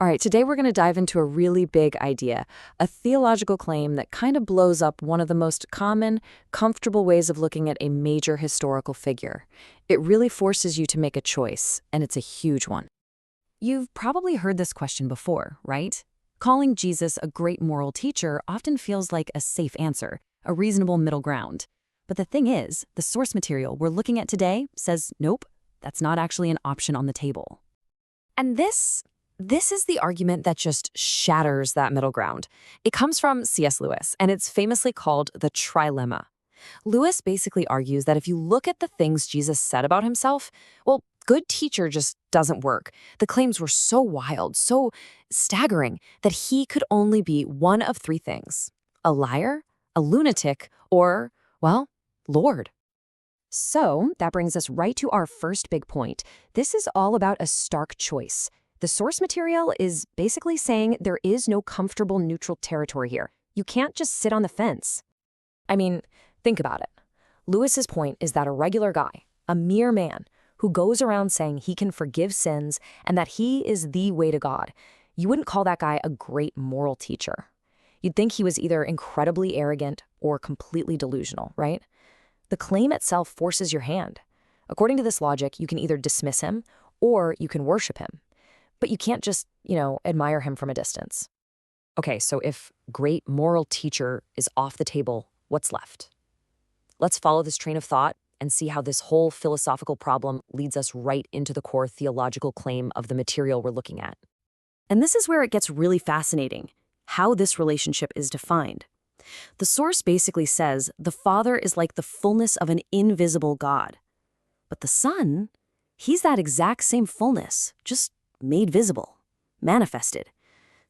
All right, today we're going to dive into a really big idea, a theological claim that kind of blows up one of the most common, comfortable ways of looking at a major historical figure. It really forces you to make a choice, and it's a huge one. You've probably heard this question before, right? Calling Jesus a great moral teacher often feels like a safe answer, a reasonable middle ground. But the thing is, the source material we're looking at today says nope, that's not actually an option on the table. And this is the argument that just shatters that middle ground. It comes from C.S. Lewis, and it's famously called the trilemma. Lewis basically argues that if you look at the things Jesus said about himself, well, good teacher just doesn't work. The claims were so wild, so staggering, that he could only be one of three things: a liar, a lunatic, or, well, Lord. So that brings us right to our first big point. This is all about a stark choice. The source material is basically saying there is no comfortable neutral territory here. You can't just sit on the fence. I mean, think about it. Lewis's point is that a regular guy, a mere man, who goes around saying he can forgive sins and that he is the way to God, you wouldn't call that guy a great moral teacher. You'd think he was either incredibly arrogant or completely delusional, right? The claim itself forces your hand. According to this logic, you can either dismiss him or you can worship him. But you can't just, admire him from a distance. Okay, so if great moral teacher is off the table, what's left? Let's follow this train of thought and see how this whole philosophical problem leads us right into the core theological claim of the material we're looking at. And this is where it gets really fascinating, how this relationship is defined. The source basically says the Father is like the fullness of an invisible God. But the Son, he's that exact same fullness, just made visible, manifested.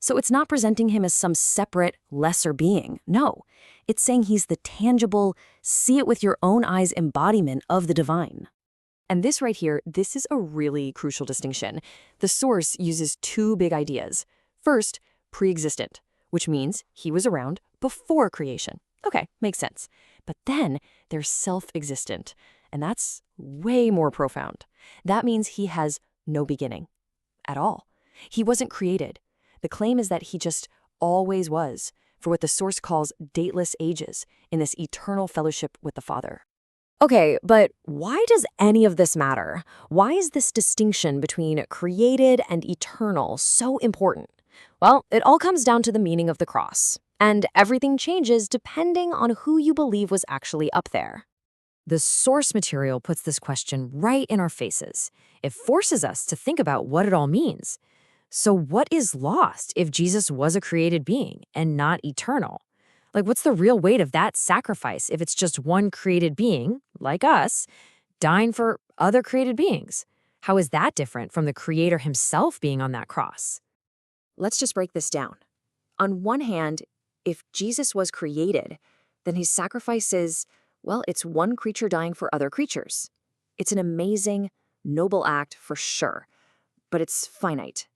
So it's not presenting him as some separate, lesser being. No, it's saying he's the tangible, see it with your own eyes embodiment of the divine. And this right here, this is a really crucial distinction. The source uses two big ideas. First, pre-existent, which means he was around before creation. Okay, makes sense. But then there's self-existent, and that's way more profound. That means he has no beginning at all. He wasn't created. The claim is that he just always was, for what the source calls dateless ages, in this eternal fellowship with the Father. Okay, but why does any of this matter? Why is this distinction between created and eternal so important? Well, it all comes down to the meaning of the cross, and everything changes depending on who you believe was actually up there. The source material puts this question right in our faces. It forces us to think about what it all means. So what is lost if Jesus was a created being and not eternal? Like, what's the real weight of that sacrifice if it's just one created being, like us, dying for other created beings? How is that different from the Creator himself being on that cross? Let's just break this down. On one hand, if Jesus was created, then his sacrifice is, well, it's one creature dying for other creatures. It's an amazing, noble act for sure, but it's finite.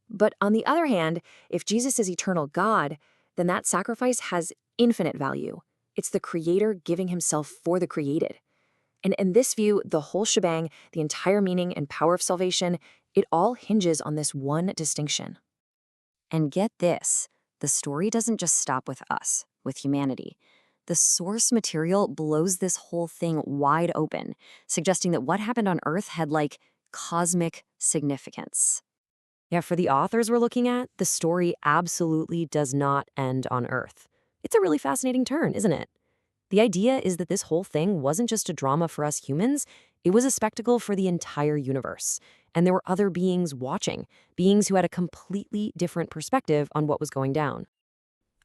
But on the other hand, if Jesus is eternal God, then that sacrifice has infinite value. It's the Creator giving himself for the created. And in this view, the whole shebang, the entire meaning and power of salvation, it all hinges on this one distinction. And get this, the story doesn't just stop with us, with humanity. The source material blows this whole thing wide open, suggesting that what happened on Earth had, cosmic significance. Yeah, for the authors we're looking at, the story absolutely does not end on Earth. It's a really fascinating turn, isn't it? The idea is that this whole thing wasn't just a drama for us humans, it was a spectacle for the entire universe. And there were other beings watching, beings who had a completely different perspective on what was going down.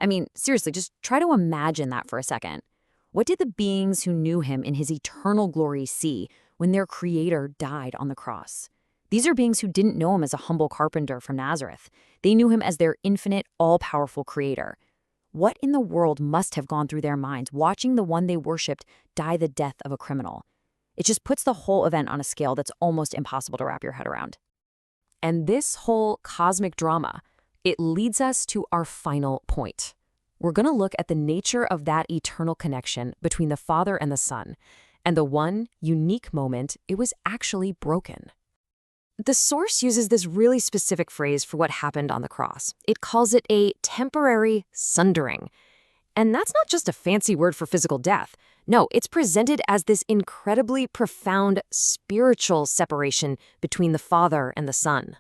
I mean, seriously, just try to imagine that for a second. What did the beings who knew him in his eternal glory see when their Creator died on the cross? These are beings who didn't know him as a humble carpenter from Nazareth. They knew him as their infinite, all-powerful Creator. What in the world must have gone through their minds watching the one they worshipped die the death of a criminal? It just puts the whole event on a scale that's almost impossible to wrap your head around. And this whole cosmic drama, it leads us to our final point. We're going to look at the nature of that eternal connection between the Father and the Son, and the one unique moment it was actually broken. The source uses this really specific phrase for what happened on the cross. It calls it a temporary sundering. And that's not just a fancy word for physical death. No, it's presented as this incredibly profound spiritual separation between the Father and the Son.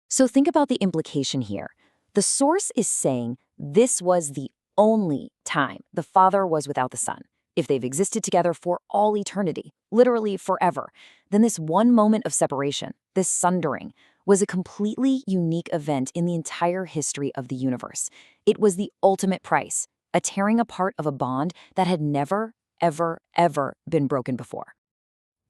So think about the implication here. The source is saying this was the only time the Father was without the Son. If they've existed together for all eternity, literally forever, then this one moment of separation, this sundering, was a completely unique event in the entire history of the universe. It was the ultimate price, a tearing apart of a bond that had never, ever, ever been broken before.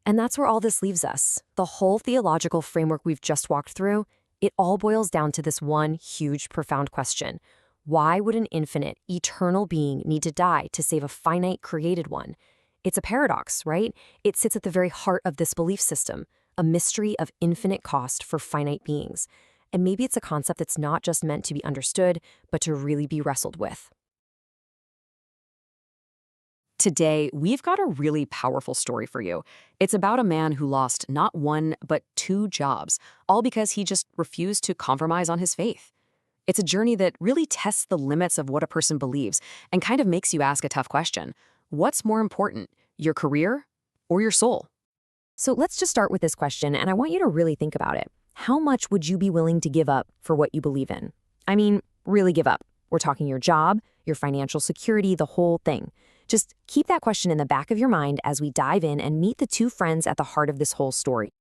And that's where all this leaves us. The whole theological framework we've just walked through, it all boils down to this one huge, profound question. Why would an infinite, eternal being need to die to save a finite, created one? It's a paradox, right? It sits at the very heart of this belief system, a mystery of infinite cost for finite beings. And maybe it's a concept that's not just meant to be understood, but to really be wrestled with. Today, we've got a really powerful story for you. It's about a man who lost not one, but 2 jobs, all because he just refused to compromise on his faith. It's a journey that really tests the limits of what a person believes and kind of makes you ask a tough question. What's more important, your career or your soul? So let's just start with this question, and I want you to really think about it. How much would you be willing to give up for what you believe in? I mean, really give up. We're talking your job, your financial security, the whole thing. Just keep that question in the back of your mind as we dive in and meet the 2 friends at the heart of this whole story.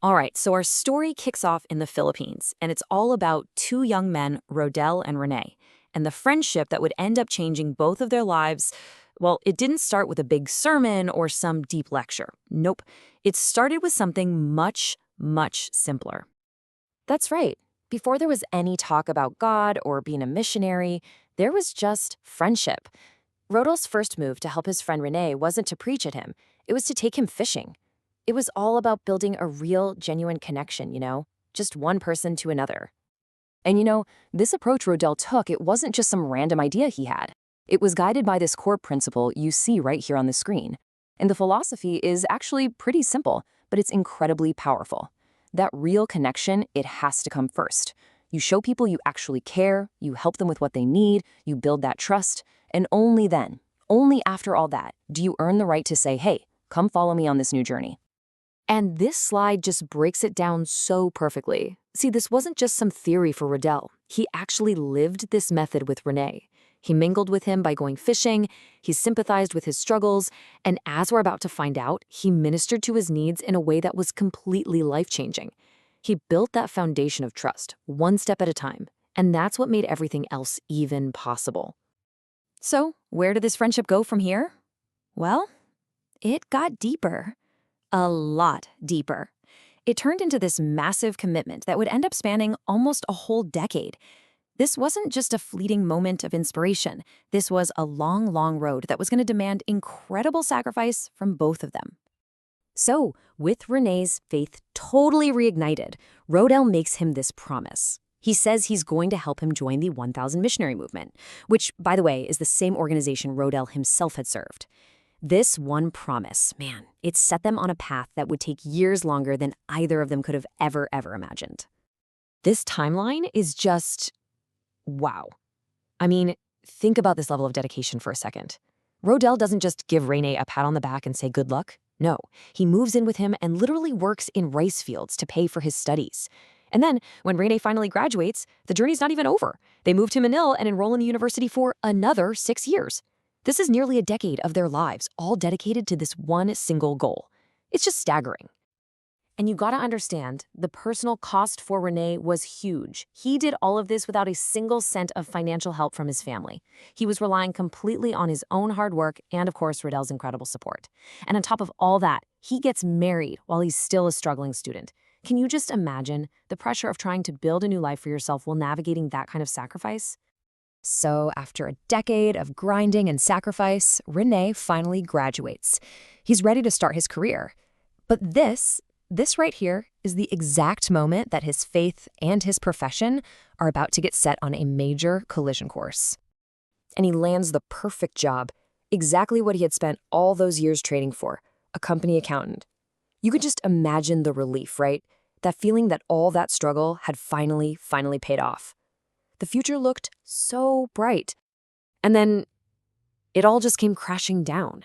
All right, so our story kicks off in the Philippines, and it's all about 2 young men, Rodel and Rene, and the friendship that would end up changing both of their lives. Well, it didn't start with a big sermon or some deep lecture. Nope. It started with something much, much simpler. That's right. Before there was any talk about God or being a missionary, there was just friendship. Rodel's first move to help his friend Rene wasn't to preach at him. It was to take him fishing. It was all about building a real, genuine connection, just one person to another. And this approach Rodel took, it wasn't just some random idea he had. It was guided by this core principle you see right here on the screen. And the philosophy is actually pretty simple, but it's incredibly powerful. That real connection, it has to come first. You show people you actually care, you help them with what they need, you build that trust, and only then, only after all that, do you earn the right to say, hey, come follow me on this new journey. And this slide just breaks it down so perfectly. See, this wasn't just some theory for Rodel. He actually lived this method with Rene. He mingled with him by going fishing, he sympathized with his struggles, and as we're about to find out, he ministered to his needs in a way that was completely life-changing. He built that foundation of trust, one step at a time, and that's what made everything else even possible. So, where did this friendship go from here? Well, it got deeper. A lot deeper. It turned into this massive commitment that would end up spanning almost a whole decade. This wasn't just a fleeting moment of inspiration. This was a long, long road that was going to demand incredible sacrifice from both of them. So, with Rene's faith totally reignited, Rodel makes him this promise. He says he's going to help him join the 1000 Missionary Movement, which, by the way, is the same organization Rodel himself had served. This one promise, man, it set them on a path that would take years longer than either of them could have ever imagined. This timeline is just, wow. I mean, think about this level of dedication for a second. Rodel doesn't just give Rene a pat on the back and say good luck. No, he moves in with him and literally works in rice fields to pay for his studies. And then, when Rene finally graduates, the journey's not even over. They move to Manila and enroll in the university for another 6 years. This is nearly a decade of their lives, all dedicated to this one single goal. It's just staggering. And you gotta understand, the personal cost for Rene was huge. He did all of this without a single cent of financial help from his family. He was relying completely on his own hard work and, of course, Rodel's incredible support. And on top of all that, he gets married while he's still a struggling student. Can you just imagine the pressure of trying to build a new life for yourself while navigating that kind of sacrifice? So, after a decade of grinding and sacrifice, Rene finally graduates. He's ready to start his career. But this right here is the exact moment that his faith and his profession are about to get set on a major collision course. And he lands the perfect job, exactly what he had spent all those years training for, a company accountant. You could just imagine the relief, right? That feeling that all that struggle had finally paid off. The future looked so bright. And then it all just came crashing down.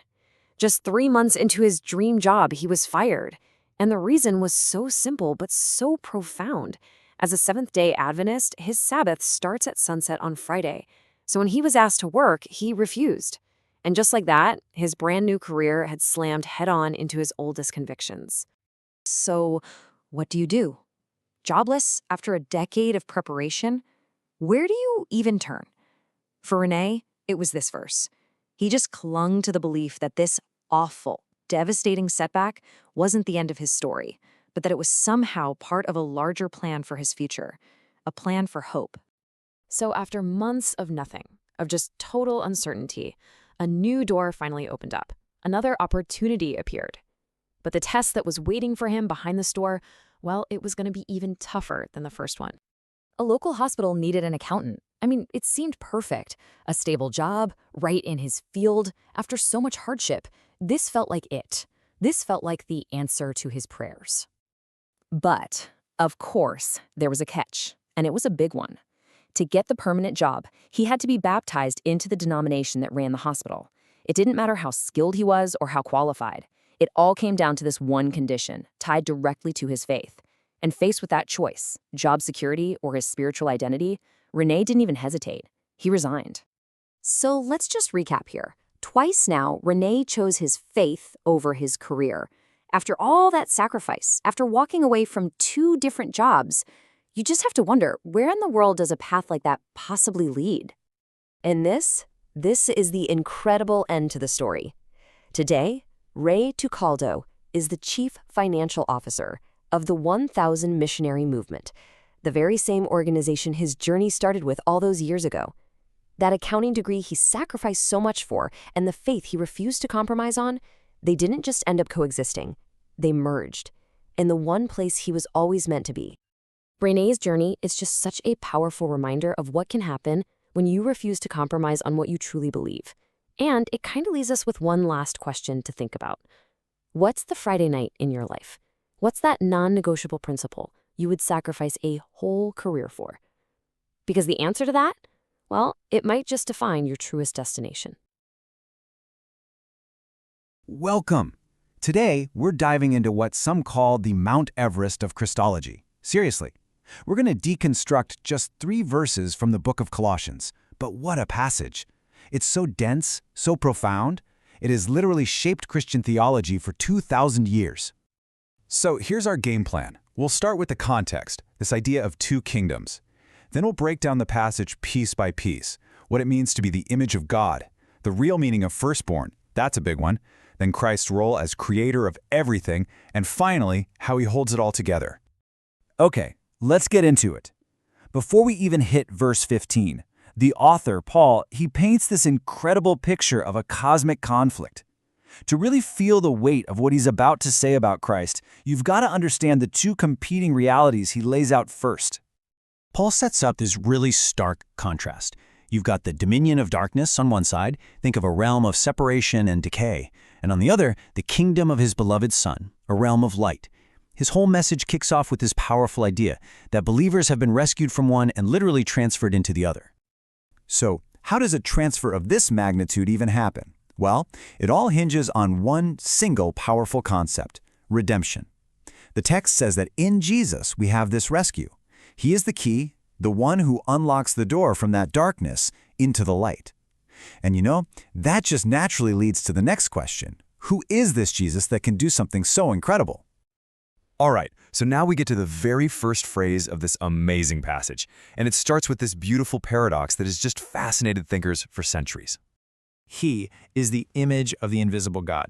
Just 3 months into his dream job, he was fired. And the reason was so simple but so profound. As a Seventh-day Adventist, his Sabbath starts at sunset on Friday. So when he was asked to work, he refused. And just like that, his brand new career had slammed head-on into his oldest convictions. So, what do you do? Jobless after a decade of preparation? Where do you even turn? For Rene, it was this verse. He just clung to the belief that this awful, devastating setback wasn't the end of his story, but that it was somehow part of a larger plan for his future, a plan for hope. So after months of nothing, of just total uncertainty, a new door finally opened up. Another opportunity appeared. But the test that was waiting for him behind the store, well, it was going to be even tougher than the first one. A local hospital needed an accountant. I mean, it seemed perfect. A stable job, right in his field, after so much hardship. This felt like it. This felt like the answer to his prayers. But, of course, there was a catch, and it was a big one. To get the permanent job, he had to be baptized into the denomination that ran the hospital. It didn't matter how skilled he was or how qualified. It all came down to this one condition, tied directly to his faith. And faced with that choice, job security or his spiritual identity, Rene didn't even hesitate. He resigned. So let's just recap here. Twice now, Rene chose his faith over his career. After all that sacrifice, after walking away from 2 different jobs, you just have to wonder, where in the world does a path like that possibly lead? And this is the incredible end to the story. Today, Ray Tucaldo is the Chief Financial Officer of the 1000 Missionary Movement, the very same organization his journey started with all those years ago. That accounting degree he sacrificed so much for and the faith he refused to compromise on, they didn't just end up coexisting. They merged in the one place he was always meant to be. Rene's journey is just such a powerful reminder of what can happen when you refuse to compromise on what you truly believe. And it kind of leaves us with one last question to think about. What's the Friday night in your life? What's that non-negotiable principle you would sacrifice a whole career for? Because the answer to that, well, it might just define your truest destination. Welcome! Today, we're diving into what some call the Mount Everest of Christology. Seriously, we're going to deconstruct just 3 verses from the book of Colossians. But what a passage! It's so dense, so profound, it has literally shaped Christian theology for 2,000 years. So here's our game plan. We'll start with the context, this idea of 2 kingdoms. Then we'll break down the passage piece by piece, what it means to be the image of God, the real meaning of firstborn, that's a big one, then Christ's role as creator of everything, and finally, how he holds it all together. Okay, let's get into it. Before we even hit verse 15, the author, Paul, he paints this incredible picture of a cosmic conflict. To really feel the weight of what he's about to say about Christ, you've got to understand the 2 competing realities he lays out first. Paul sets up this really stark contrast. You've got the dominion of darkness on one side, think of a realm of separation and decay, and on the other, the kingdom of his beloved Son, a realm of light. His whole message kicks off with this powerful idea that believers have been rescued from one and literally transferred into the other. So, how does a transfer of this magnitude even happen? Well, it all hinges on one single powerful concept: redemption. The text says that in Jesus we have this rescue. He is the key, the one who unlocks the door from that darkness into the light. And you know, that just naturally leads to the next question. Who is this Jesus that can do something so incredible? All right, so now we get to the very first phrase of this amazing passage, and it starts with this beautiful paradox that has just fascinated thinkers for centuries. He is the image of the invisible God.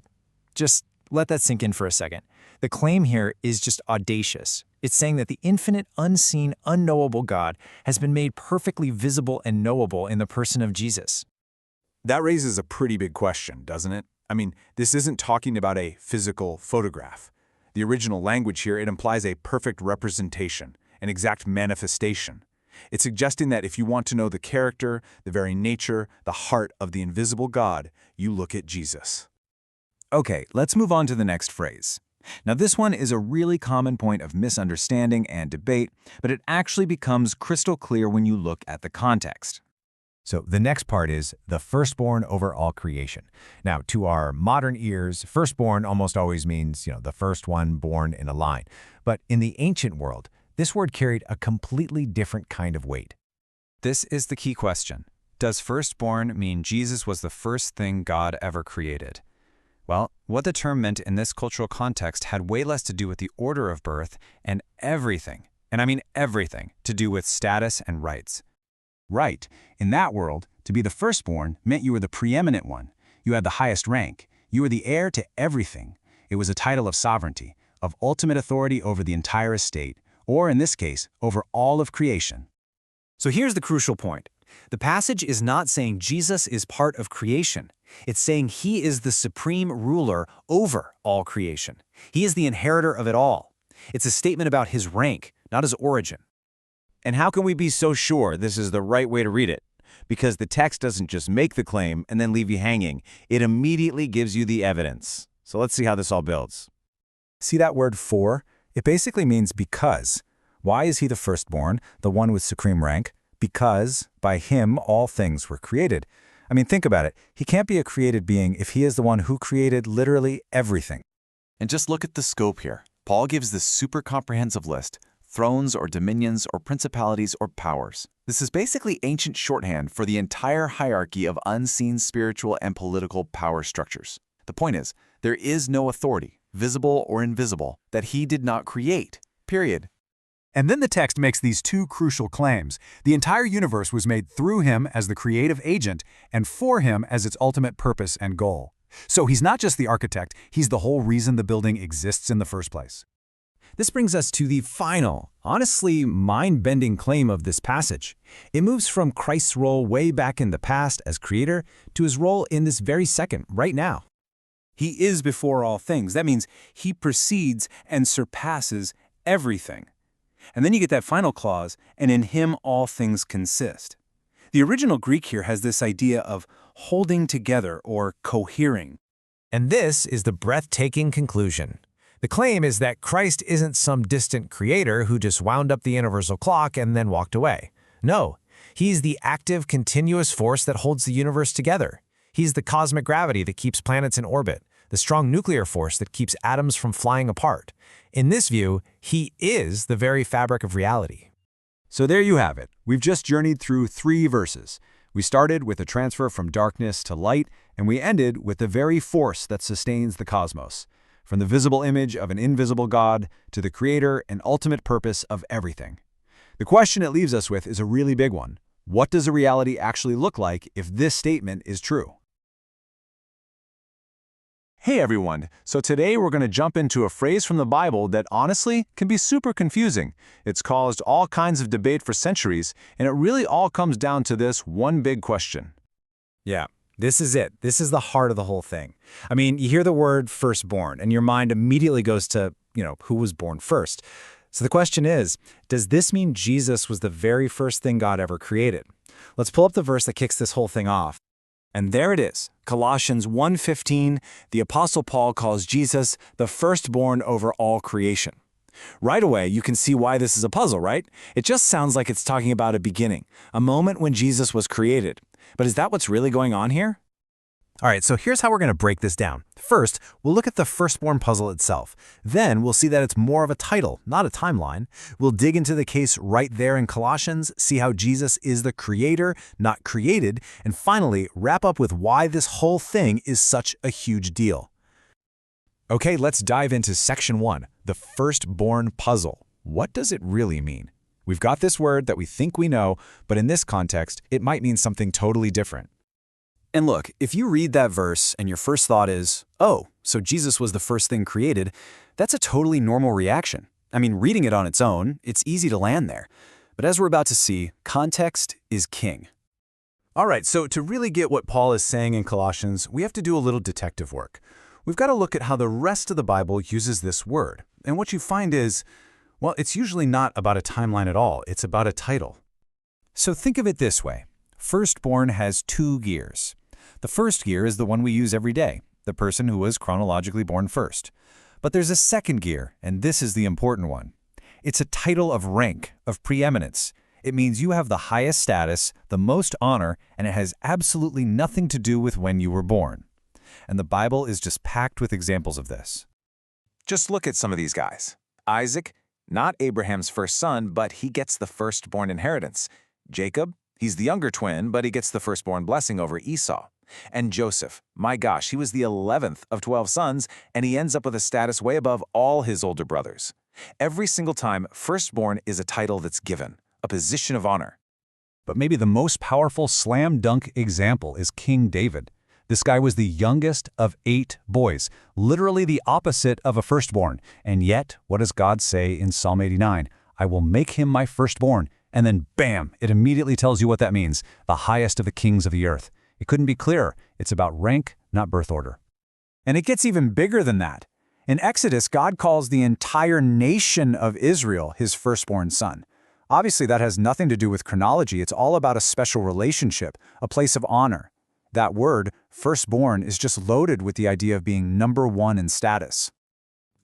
Just let that sink in for a second. The claim here is just audacious. It's saying that the infinite, unseen, unknowable God has been made perfectly visible and knowable in the person of Jesus. That raises a pretty big question, doesn't it? I mean, this isn't talking about a physical photograph. The original language here, it implies a perfect representation, an exact manifestation. It's suggesting that if you want to know the character, the very nature, the heart of the invisible God, you look at Jesus. Okay, let's move on to the next phrase. Now, this one is a really common point of misunderstanding and debate, but it actually becomes crystal clear when you look at the context. So the next part is the firstborn over all creation. Now, to our modern ears, firstborn almost always means, the first one born in a line. But in the ancient world, this word carried a completely different kind of weight. This is the key question. Does firstborn mean Jesus was the first thing God ever created? Well, what the term meant in this cultural context had way less to do with the order of birth and everything, and I mean everything, to do with status and rights. Right. In that world, to be the firstborn meant you were the preeminent one. You had the highest rank. You were the heir to everything. It was a title of sovereignty, of ultimate authority over the entire estate, or in this case, over all of creation. So here's the crucial point. The passage is not saying Jesus is part of creation. It's saying he is the supreme ruler over all creation. He is the inheritor of it all. It's a statement about his rank, not his origin. And how can we be so sure this is the right way to read it? Because the text doesn't just make the claim and then leave you hanging. It immediately gives you the evidence. So let's see how this all builds. See that word for? It basically means because. Why is he the firstborn, the one with supreme rank? Because by him all things were created. I mean, think about it. He can't be a created being if he is the one who created literally everything. And just look at the scope here. Paul gives this super comprehensive list: thrones or dominions or principalities or powers. This is basically ancient shorthand for the entire hierarchy of unseen spiritual and political power structures. The point is, there is no authority, visible or invisible, that he did not create, period. And then the text makes these two crucial claims. The entire universe was made through him as the creative agent and for him as its ultimate purpose and goal. So he's not just the architect, he's the whole reason the building exists in the first place. This brings us to the final, honestly mind-bending claim of this passage. It moves from Christ's role way back in the past as creator to his role in this very second, right now. He is before all things. That means he precedes and surpasses everything. And then you get that final clause, and in him all things consist. The original Greek here has this idea of holding together or cohering. And this is the breathtaking conclusion. The claim is that Christ isn't some distant creator who just wound up the universal clock and then walked away. No, he's the active, continuous force that holds the universe together. He's the cosmic gravity that keeps planets in orbit, the strong nuclear force that keeps atoms from flying apart. In this view, he is the very fabric of reality. So there you have it. We've just journeyed through 3 verses. We started with a transfer from darkness to light, and we ended with the very force that sustains the cosmos. From the visible image of an invisible God to the creator and ultimate purpose of everything. The question it leaves us with is a really big one. What does a reality actually look like if this statement is true? Hey everyone, so today we're going to jump into a phrase from the Bible that honestly can be super confusing. It's caused all kinds of debate for centuries, and it really all comes down to this one big question. Yeah, this is it. This is the heart of the whole thing. I mean, you hear the word firstborn, and your mind immediately goes to, who was born first. So the question is, does this mean Jesus was the very first thing God ever created? Let's pull up the verse that kicks this whole thing off. And there it is, Colossians 1:15, the Apostle Paul calls Jesus the firstborn over all creation. Right away, you can see why this is a puzzle, right? It just sounds like it's talking about a beginning, a moment when Jesus was created. But is that what's really going on here? All right, so here's how we're going to break this down. First, we'll look at the firstborn puzzle itself. Then we'll see that it's more of a title, not a timeline. We'll dig into the case right there in Colossians, see how Jesus is the creator, not created, and finally wrap up with why this whole thing is such a huge deal. Okay, let's dive into section 1, the firstborn puzzle. What does it really mean? We've got this word that we think we know, but in this context, it might mean something totally different. And look, if you read that verse and your first thought is, oh, so Jesus was the first thing created, that's a totally normal reaction. I mean, reading it on its own, it's easy to land there. But as we're about to see, context is king. All right, so to really get what Paul is saying in Colossians, we have to do a little detective work. We've got to look at how the rest of the Bible uses this word. And what you find is, well, it's usually not about a timeline at all. It's about a title. So think of it this way. Firstborn has 2 gears. The first gear is the one we use every day, the person who was chronologically born first. But there's a second gear, and this is the important one. It's a title of rank, of preeminence. It means you have the highest status, the most honor, and it has absolutely nothing to do with when you were born. And the Bible is just packed with examples of this. Just look at some of these guys. Isaac, not Abraham's first son, but he gets the firstborn inheritance. Jacob, he's the younger twin, but he gets the firstborn blessing over Esau. And Joseph, my gosh, he was the 11th of 12 sons, and he ends up with a status way above all his older brothers. Every single time, firstborn is a title that's given, a position of honor. But maybe the most powerful slam dunk example is King David. This guy was the youngest of 8 boys, literally the opposite of a firstborn. And yet, what does God say in Psalm 89? I will make him my firstborn. And then bam, it immediately tells you what that means, the highest of the kings of the earth. It couldn't be clearer. It's about rank, not birth order. And it gets even bigger than that. In Exodus, God calls the entire nation of Israel his firstborn son. Obviously, that has nothing to do with chronology. It's all about a special relationship, a place of honor. That word, firstborn, is just loaded with the idea of being number one in status.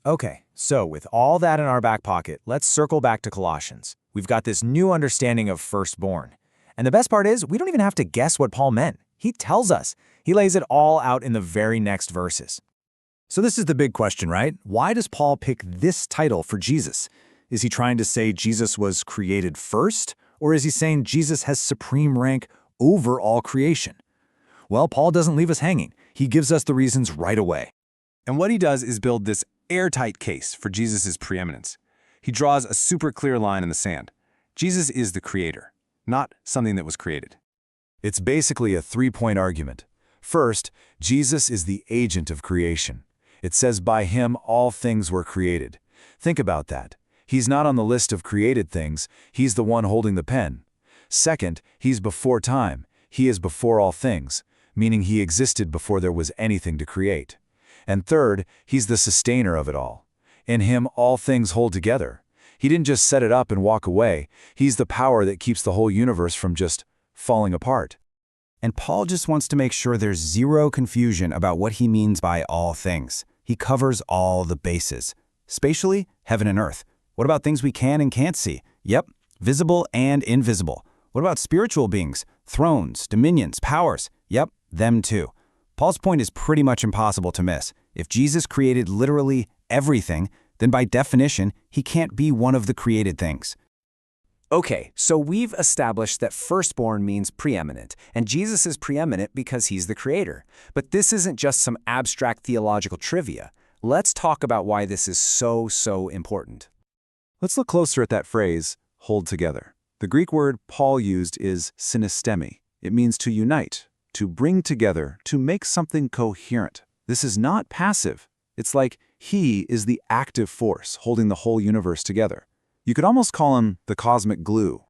Okay, so with all that in our back pocket, let's circle back to Colossians. We've got this new understanding of firstborn. And the best part is, we don't even have to guess what Paul meant. He tells us. He lays it all out in the very next verses. So this is the big question, right? Why does Paul pick this title for Jesus? Is he trying to say Jesus was created first? Or is he saying Jesus has supreme rank over all creation? Well, Paul doesn't leave us hanging. He gives us the reasons right away. And what he does is build this airtight case for Jesus' preeminence. He draws a super clear line in the sand. Jesus is the creator, not something that was created. It's basically a 3-point argument. First, Jesus is the agent of creation. It says by him all things were created. Think about that. He's not on the list of created things. He's the one holding the pen. Second, he's before time. He is before all things, meaning he existed before there was anything to create. And third, he's the sustainer of it all. In him, all things hold together. He didn't just set it up and walk away. He's the power that keeps the whole universe from just falling apart. And Paul just wants to make sure there's zero confusion about what he means by all things. He covers all the bases. Spatially, heaven and earth. What about things we can and can't see? Yep, visible and invisible. What about spiritual beings? Thrones, dominions, powers? Yep, them too. Paul's point is pretty much impossible to miss. If Jesus created literally everything, then by definition, he can't be one of the created things. Okay, so we've established that firstborn means preeminent, and Jesus is preeminent because he's the creator. But this isn't just some abstract theological trivia. Let's talk about why this is so important. Let's look closer at that phrase, hold together. The Greek word Paul used is synestemi. It means to unite, to bring together, to make something coherent. This is not passive. It's like he is the active force holding the whole universe together. You could almost call him the cosmic glue.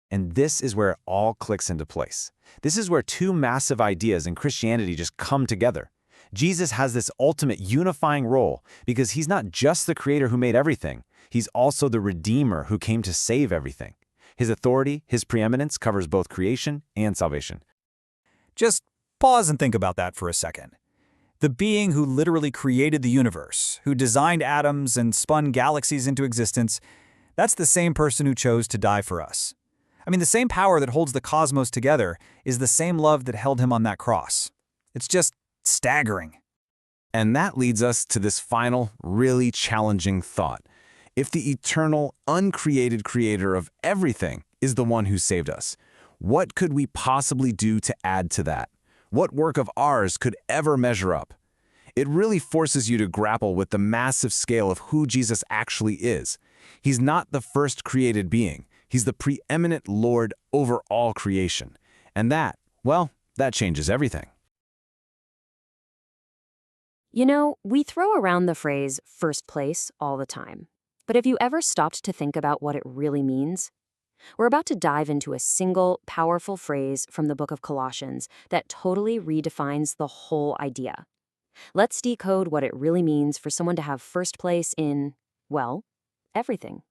And this is where it all clicks into place. This is where two massive ideas in Christianity just come together. Jesus has this ultimate unifying role because he's not just the creator who made everything. He's also the redeemer who came to save everything. His authority, his preeminence covers both creation and salvation. Just pause and think about that for a second. The being who literally created the universe, who designed atoms and spun galaxies into existence, that's the same person who chose to die for us. I mean, the same power that holds the cosmos together is the same love that held him on that cross. It's just staggering. And that leads us to this final, really challenging thought. If the eternal, uncreated creator of everything is the one who saved us, what could we possibly do to add to that? What work of ours could ever measure up? It really forces you to grapple with the massive scale of who Jesus actually is. He's not the first created being. He's the preeminent Lord over all creation. And that, well, that changes everything. You know, we throw around the phrase first place all the time. But have you ever stopped to think about what it really means? We're about to dive into a single, powerful phrase from the book of Colossians that totally redefines the whole idea. Let's decode what it really means for someone to have first place in, well, everything.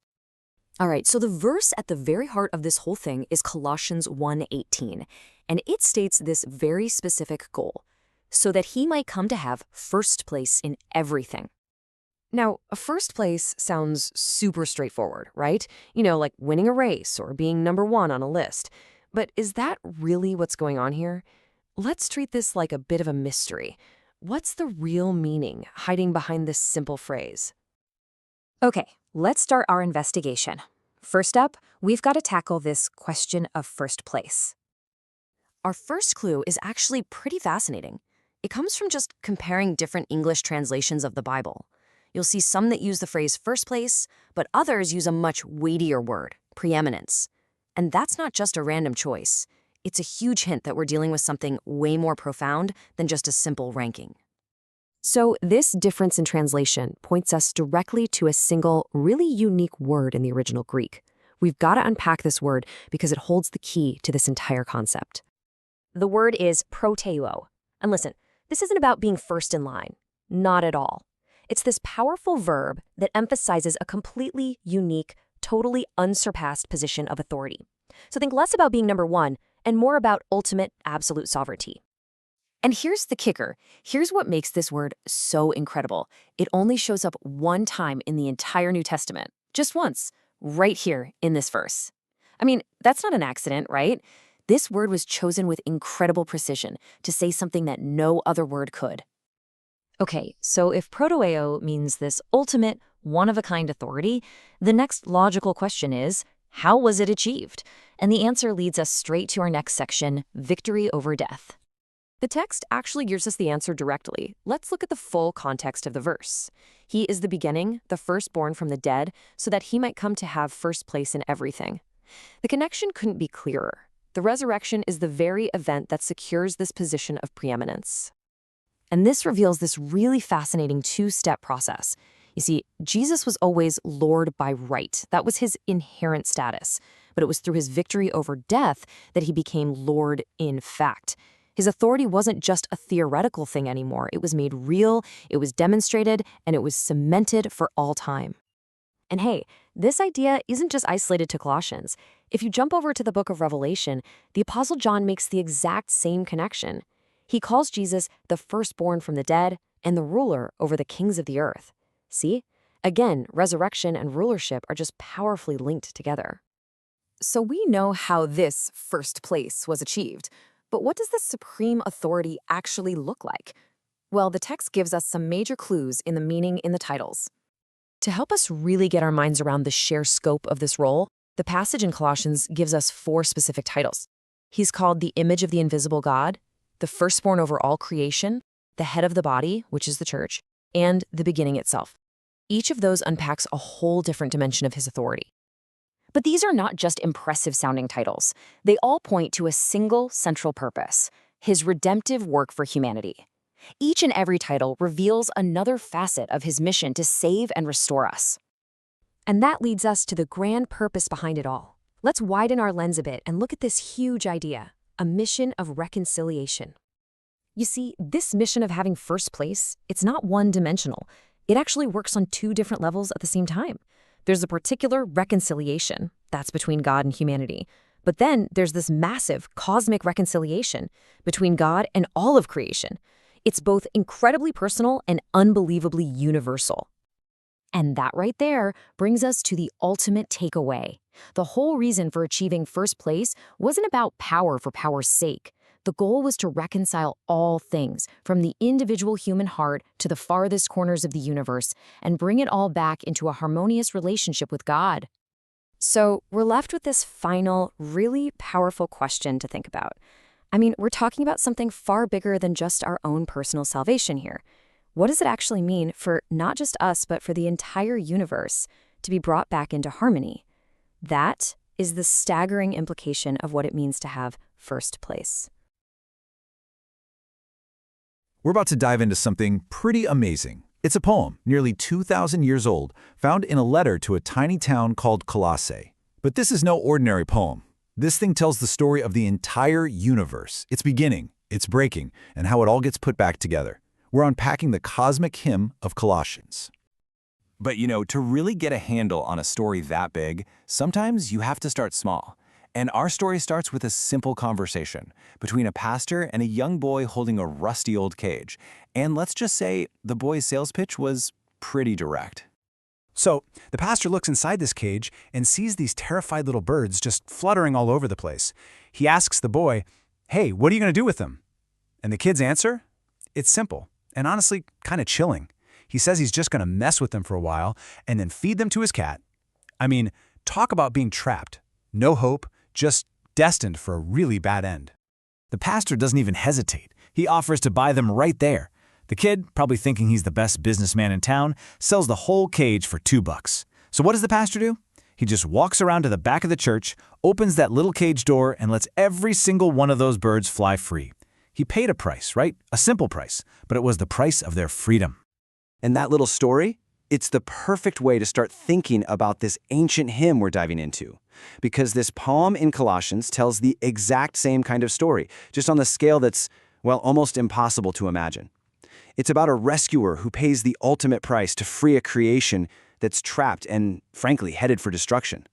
All right, so the verse at the very heart of this whole thing is Colossians 1:18, and it states this very specific goal, so that he might come to have first place in everything. Now, a first place sounds super straightforward, right? Like winning a race or being number one on a list. But is that really what's going on here? Let's treat this like a bit of a mystery. What's the real meaning hiding behind this simple phrase? Okay, let's start our investigation. First up, we've got to tackle this question of first place. Our first clue is actually pretty fascinating. It comes from just comparing different English translations of the Bible. You'll see some that use the phrase first place, but others use a much weightier word, preeminence. And that's not just a random choice. It's a huge hint that we're dealing with something way more profound than just a simple ranking. So this difference in translation points us directly to a single, really unique word in the original Greek. We've got to unpack this word because it holds the key to this entire concept. The word is proteuo. And listen, this isn't about being first in line. Not at all. It's this powerful verb that emphasizes a completely unique, totally unsurpassed position of authority. So think less about being number one and more about ultimate, absolute sovereignty. And here's the kicker. Here's what makes this word so incredible. It only shows up one time in the entire New Testament. Just once, right here in this verse. I mean, that's not an accident, right? This word was chosen with incredible precision to say something that no other word could. Okay, so if proteuo means this ultimate, one-of-a-kind authority, the next logical question is, how was it achieved? And the answer leads us straight to our next section, victory over death. The text actually gives us the answer directly. Let's look at the full context of the verse. He is the beginning, the firstborn from the dead, so that he might come to have first place in everything. The connection couldn't be clearer. The resurrection is the very event that secures this position of preeminence. And this reveals this really fascinating two-step process. You see, Jesus was always Lord by right. That was his inherent status. But it was through his victory over death that he became Lord in fact. His authority wasn't just a theoretical thing anymore. It was made real, it was demonstrated, and it was cemented for all time. And hey, this idea isn't just isolated to Colossians. If you jump over to the book of Revelation, the Apostle John makes the exact same connection. He calls Jesus the firstborn from the dead and the ruler over the kings of the earth. See? Again, resurrection and rulership are just powerfully linked together. So we know how this first place was achieved. But what does this supreme authority actually look like? Well, the text gives us some major clues in the meaning in the titles. To help us really get our minds around the sheer scope of this role, the passage in Colossians gives us 4 specific titles. He's called the image of the invisible God, the firstborn over all creation, the head of the body, which is the church, and the beginning itself. Each of those unpacks a whole different dimension of his authority. But these are not just impressive-sounding titles. They all point to a single central purpose, his redemptive work for humanity. Each and every title reveals another facet of his mission to save and restore us. And that leads us to the grand purpose behind it all. Let's widen our lens a bit and look at this huge idea, a mission of reconciliation. You see, this mission of having first place, it's not one-dimensional. It actually works on 2 different levels at the same time. There's a particular reconciliation, that's between God and humanity. But then there's this massive cosmic reconciliation between God and all of creation. It's both incredibly personal and unbelievably universal. And that right there brings us to the ultimate takeaway. The whole reason for achieving first place wasn't about power for power's sake. The goal was to reconcile all things, from the individual human heart to the farthest corners of the universe, and bring it all back into a harmonious relationship with God. So we're left with this final, really powerful question to think about. I mean, we're talking about something far bigger than just our own personal salvation here. What does it actually mean for not just us, but for the entire universe to be brought back into harmony? That is the staggering implication of what it means to have first place. We're about to dive into something pretty amazing. It's a poem, nearly 2,000 years old, found in a letter to a tiny town called Colossae. But this is no ordinary poem. This thing tells the story of the entire universe, its beginning, its breaking, and how it all gets put back together. We're unpacking the cosmic hymn of Colossians. But to really get a handle on a story that big, sometimes you have to start small. And our story starts with a simple conversation between a pastor and a young boy holding a rusty old cage. And let's just say the boy's sales pitch was pretty direct. So, the pastor looks inside this cage and sees these terrified little birds just fluttering all over the place. He asks the boy, "Hey, what are you going to do with them?" And the kid's answer? It's simple, and honestly, kind of chilling. He says he's just going to mess with them for a while and then feed them to his cat. I mean, talk about being trapped. No hope, just destined for a really bad end. The pastor doesn't even hesitate. He offers to buy them right there. The kid, probably thinking he's the best businessman in town, sells the whole cage for $2. So what does the pastor do? He just walks around to the back of the church, opens that little cage door, and lets every single one of those birds fly free. He paid a price, right? A simple price, but it was the price of their freedom. And that little story? It's the perfect way to start thinking about this ancient hymn we're diving into. Because this poem in Colossians tells the exact same kind of story, just on the scale that's, well, almost impossible to imagine. It's about a rescuer who pays the ultimate price to free a creation that's trapped and, frankly, headed for destruction.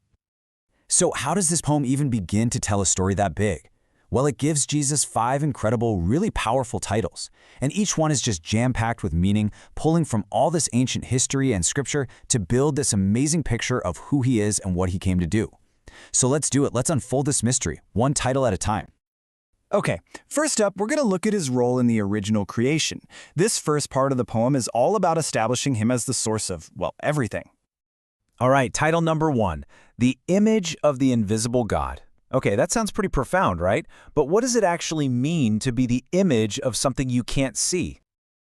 So how does this poem even begin to tell a story that big? Well, it gives Jesus 5 incredible, really powerful titles, and each one is just jam-packed with meaning, pulling from all this ancient history and scripture to build this amazing picture of who he is and what he came to do. So let's do it. Let's unfold this mystery, one title at a time. Okay, first up, we're going to look at his role in the original creation. This first part of the poem is all about establishing him as the source of, well, everything. All right, title number 1, The Image of the Invisible God. Okay, that sounds pretty profound, right? But what does it actually mean to be the image of something you can't see?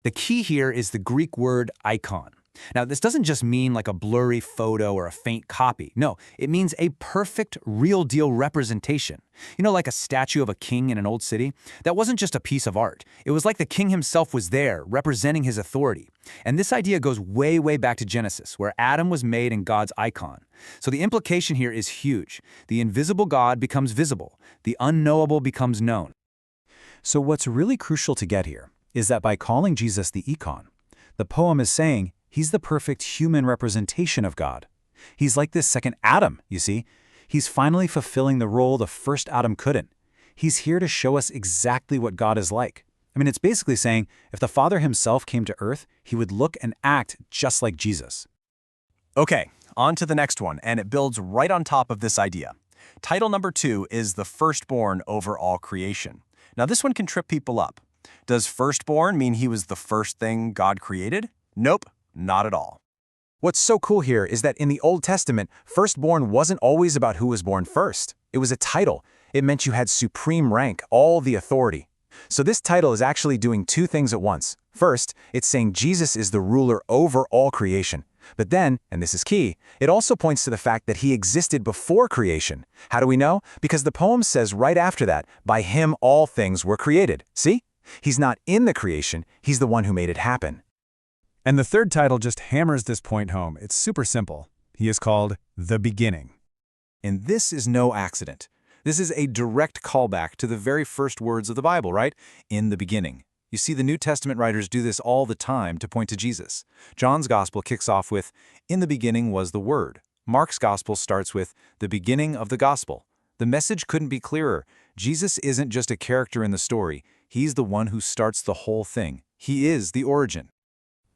The key here is the Greek word icon. Now, this doesn't just mean like a blurry photo or a faint copy. No, it means a perfect, real-deal representation. You know, like a statue of a king in an old city? That wasn't just a piece of art. It was like the king himself was there, representing his authority. And this idea goes way, way back to Genesis, where Adam was made in God's icon. So the implication here is huge. The invisible God becomes visible. The unknowable becomes known. So what's really crucial to get here is that by calling Jesus the icon, the poem is saying he's the perfect human representation of God. He's like this second Adam, you see. He's finally fulfilling the role the first Adam couldn't. He's here to show us exactly what God is like. I mean, it's basically saying if the Father himself came to earth, he would look and act just like Jesus. Okay, on to the next one, and it builds right on top of this idea. Title number 2 is The Firstborn Over All Creation. Now, this one can trip people up. Does firstborn mean he was the first thing God created? Nope, not at all. What's so cool here is that in the Old Testament, firstborn wasn't always about who was born first. It was a title. It meant you had supreme rank, all the authority. So this title is actually doing two things at once. First, it's saying Jesus is the ruler over all creation. But then, and this is key, it also points to the fact that he existed before creation. How do we know? Because the poem says right after that, by him all things were created. See? He's not in the creation, he's the one who made it happen. And the third title just hammers this point home. It's super simple. He is called The Beginning. And this is no accident. This is a direct callback to the very first words of the Bible, right? In the beginning. You see, the New Testament writers do this all the time to point to Jesus. John's Gospel kicks off with, "In the beginning was the Word." Mark's Gospel starts with, "The beginning of the Gospel." The message couldn't be clearer. Jesus isn't just a character in the story. He's the one who starts the whole thing. He is the origin.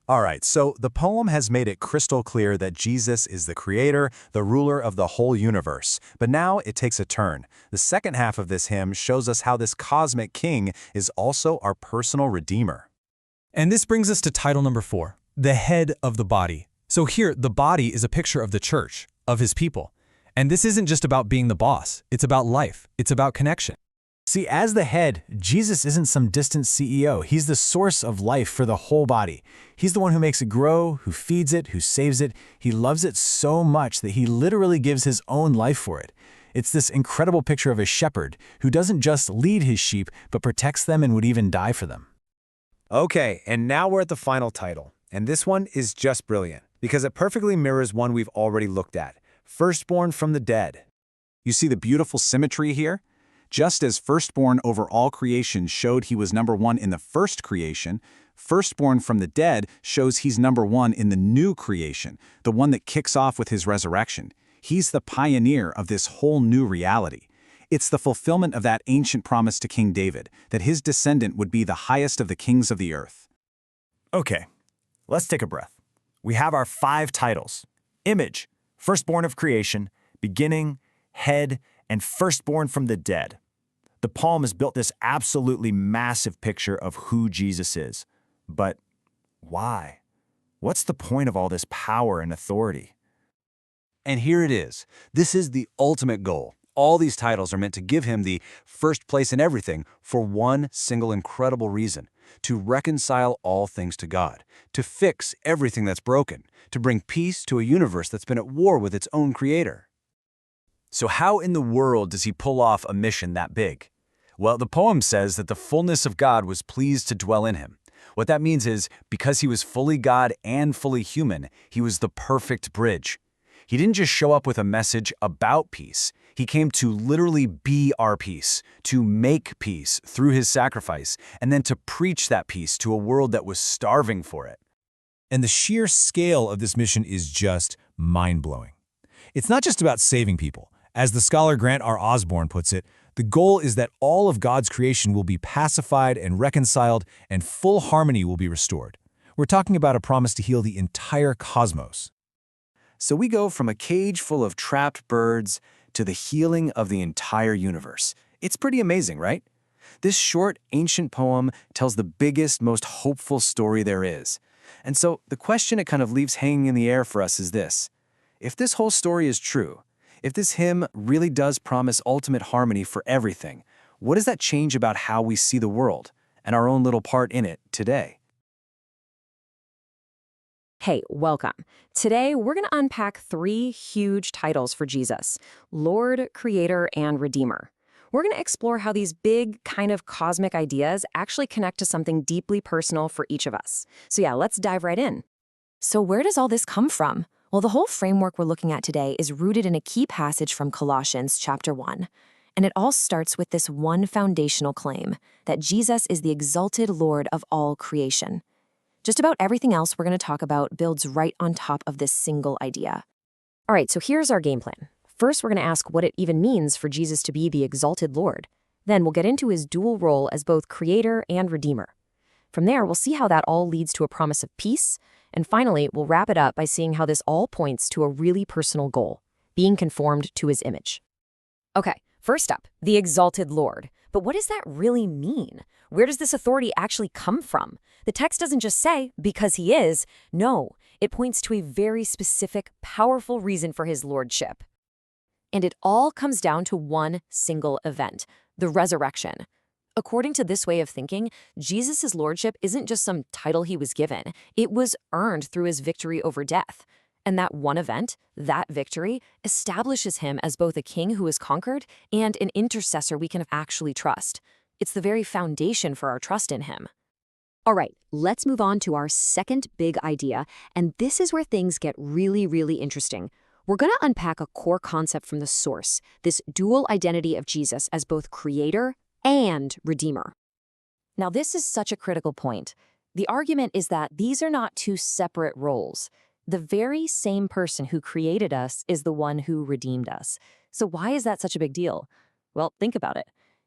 All right, so the poem has made it crystal clear that Jesus is the creator, the ruler of the whole universe. But now it takes a turn. The second half of this hymn shows us how this cosmic king is also our personal redeemer. And this brings us to title number 4, the head of the body. So here, the body is a picture of the church, of his people. And this isn't just about being the boss. It's about life. It's about connection. See, as the head, Jesus isn't some distant CEO. He's the source of life for the whole body. He's the one who makes it grow, who feeds it, who saves it. He loves it so much that he literally gives his own life for it. It's this incredible picture of a shepherd who doesn't just lead his sheep, but protects them and would even die for them. Okay, and now we're at the final title. And this one is just brilliant, because it perfectly mirrors one we've already looked at, Firstborn from the Dead. You see the beautiful symmetry here? Just as firstborn over all creation showed he was number one in the first creation, firstborn from the dead shows he's number one in the new creation, the one that kicks off with his resurrection. He's the pioneer of this whole new reality. It's the fulfillment of that ancient promise to King David, that his descendant would be the highest of the kings of the earth. Okay, let's take a breath. we have our 5 titles: image, firstborn of creation, beginning, head, and firstborn from the dead. The poem has built this absolutely massive picture of who Jesus is. But why? What's the point of all this power and authority? And here it is. This is the ultimate goal. All these titles are meant to give him the first place in everything for one single incredible reason: to reconcile all things to God, to fix everything that's broken, to bring peace to a universe that's been at war with its own creator. So how in the world does he pull off a mission that big? Well, the poem says that the fullness of God was pleased to dwell in him. What that means is, because he was fully God and fully human, he was the perfect bridge. He didn't just show up with a message about peace. He came to literally be our peace, to make peace through his sacrifice, and then to preach that peace to a world that was starving for it. And the sheer scale of this mission is just mind-blowing. It's not just about saving people. As the scholar Grant R. Osborne puts it, the goal is that all of God's creation will be pacified and reconciled, and full harmony will be restored. We're talking about a promise to heal the entire cosmos. So we go from a cage full of trapped birds to the healing of the entire universe. It's pretty amazing, right? This short, ancient poem tells the biggest, most hopeful story there is. And so the question it kind of leaves hanging in the air for us is this: if this whole story is true, if this hymn really does promise ultimate harmony for everything, what does that change about how we see the world and our own little part in it today? Hey, welcome. Today, we're going to unpack 3 huge titles for Jesus: Lord, Creator, and Redeemer. We're going to explore how these big, kind of cosmic ideas actually connect to something deeply personal for each of us. So yeah, let's dive right in. So where does all this come from? Well, the whole framework we're looking at today is rooted in a key passage from Colossians chapter 1. And it all starts with this one foundational claim, that Jesus is the exalted Lord of all creation. Just about everything else we're going to talk about builds right on top of this single idea. All right, so here's our game plan. First, we're going to ask what it even means for Jesus to be the exalted Lord. Then we'll get into his dual role as both Creator and Redeemer. From there, we'll see how that all leads to a promise of peace. And finally, we'll wrap it up by seeing how this all points to a really personal goal: being conformed to his image. Okay, first up, the exalted Lord. But what does that really mean? Where does this authority actually come from? The text doesn't just say, because he is. No, it points to a very specific, powerful reason for his lordship. And it all comes down to one single event: the resurrection. According to this way of thinking, Jesus' lordship isn't just some title he was given. It was earned through his victory over death. And that one event, that victory, establishes him as both a king who is conquered and an intercessor we can actually trust. It's the very foundation for our trust in him. All right, let's move on to our second big idea, and this is where things get really, really interesting. We're going to unpack a core concept from the source, this dual identity of Jesus as both Creator and Redeemer. Now, this is such a critical point. The argument is that these are not 2 separate roles. The very same person who created us is the one who redeemed us. So why is that such a big deal? Well, think about it.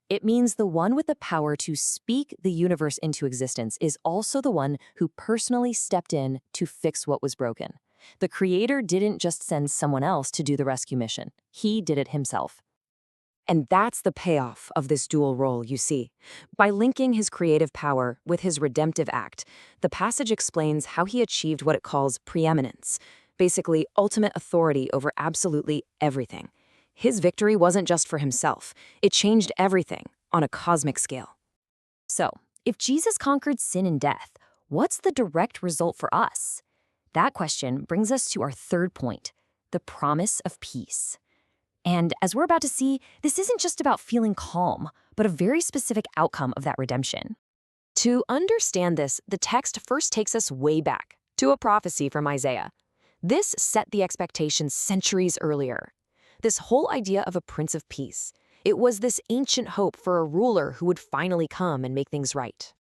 It means the one with the power to speak the universe into existence is also the one who personally stepped in to fix what was broken. The Creator didn't just send someone else to do the rescue mission. He did it himself. And that's the payoff of this dual role, you see. By linking his creative power with his redemptive act, the passage explains how he achieved what it calls preeminence, basically ultimate authority over absolutely everything. His victory wasn't just for himself. It changed everything on a cosmic scale. So, if Jesus conquered sin and death, what's the direct result for us? That question brings us to our third point: the promise of peace. And as we're about to see, this isn't just about feeling calm, but a very specific outcome of that redemption. To understand this, the text first takes us way back to a prophecy from Isaiah. This set the expectations centuries earlier. This whole idea of a Prince of Peace, it was this ancient hope for a ruler who would finally come and make things right.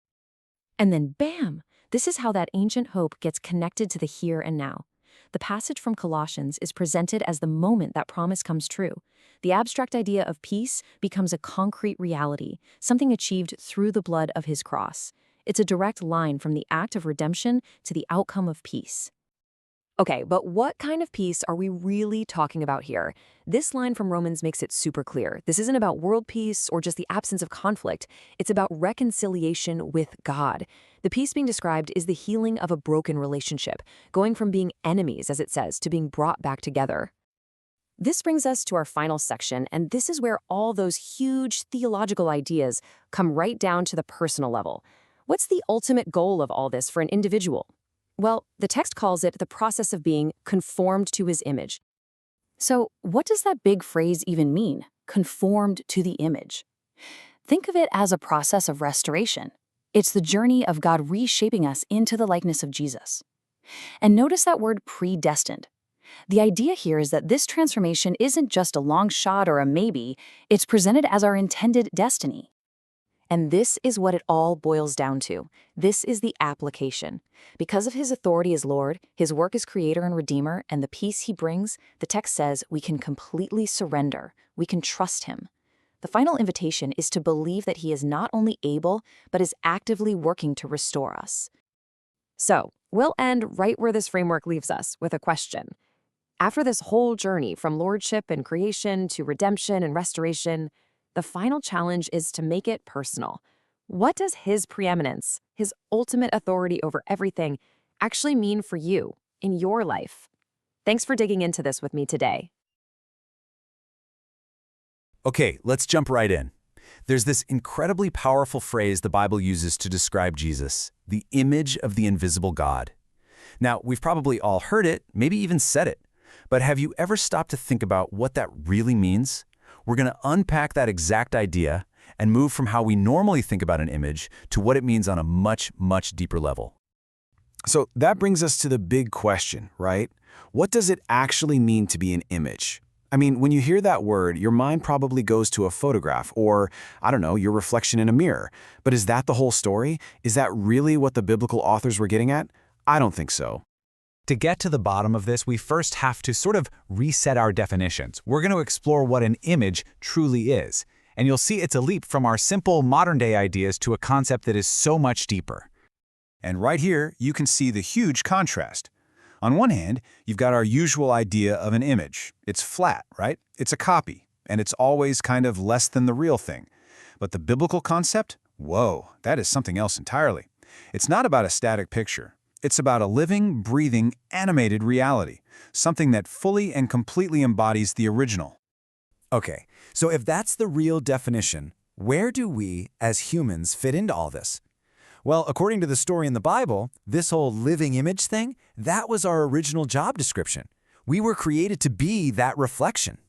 And then bam! This is how that ancient hope gets connected to the here and now. The passage from Colossians is presented as the moment that promise comes true. The abstract idea of peace becomes a concrete reality, something achieved through the blood of his cross. It's a direct line from the act of redemption to the outcome of peace. Okay, but what kind of peace are we really talking about here? This line from Romans makes it super clear. This isn't about world peace or just the absence of conflict. It's about reconciliation with God. The peace being described is the healing of a broken relationship, going from being enemies, as it says, to being brought back together. This brings us to our final section, and this is where all those huge theological ideas come right down to the personal level. What's the ultimate goal of all this for an individual? Well, the text calls it the process of being conformed to his image. So, what does that big phrase even mean, conformed to the image? Think of it as a process of restoration. It's the journey of God reshaping us into the likeness of Jesus. And notice that word predestined. The idea here is that this transformation isn't just a long shot or a maybe, it's presented as our intended destiny. And this is what it all boils down to. This is the application. Because of his authority as Lord, his work as creator and redeemer, and the peace he brings, the text says we can completely surrender. We can trust him. The final invitation is to believe that he is not only able, but is actively working to restore us. So, we'll end right where this framework leaves us, with a question. After this whole journey from lordship and creation to redemption and restoration, the final challenge is to make it personal. What does his preeminence, his ultimate authority over everything, actually mean for you in your life? Thanks for digging into this with me today. Okay, let's jump right in. There's this incredibly powerful phrase the Bible uses to describe Jesus, the image of the invisible God. Now, we've probably all heard it, maybe even said it, but have you ever stopped to think about what that really means? We're going to unpack that exact idea and move from how we normally think about an image to what it means on a much, much deeper level. So that brings us to the big question, right? What does it actually mean to be an image? I mean, when you hear that word, your mind probably goes to a photograph or, I don't know, your reflection in a mirror. But is that the whole story? Is that really what the biblical authors were getting at? I don't think so. To get to the bottom of this, we first have to sort of reset our definitions. We're going to explore what an image truly is. And you'll see it's a leap from our simple modern-day ideas to a concept that is so much deeper. And right here, you can see the huge contrast. On one hand, you've got our usual idea of an image. It's flat, right? It's a copy, and it's always kind of less than the real thing. But the biblical concept? Whoa, that is something else entirely. It's not about a static picture. It's about a living, breathing, animated reality, something that fully and completely embodies the original. Okay, so if that's the real definition, where do we, as humans, fit into all this? Well, according to the story in the Bible, this whole living image thing, that was our original job description. We were created to be that reflection.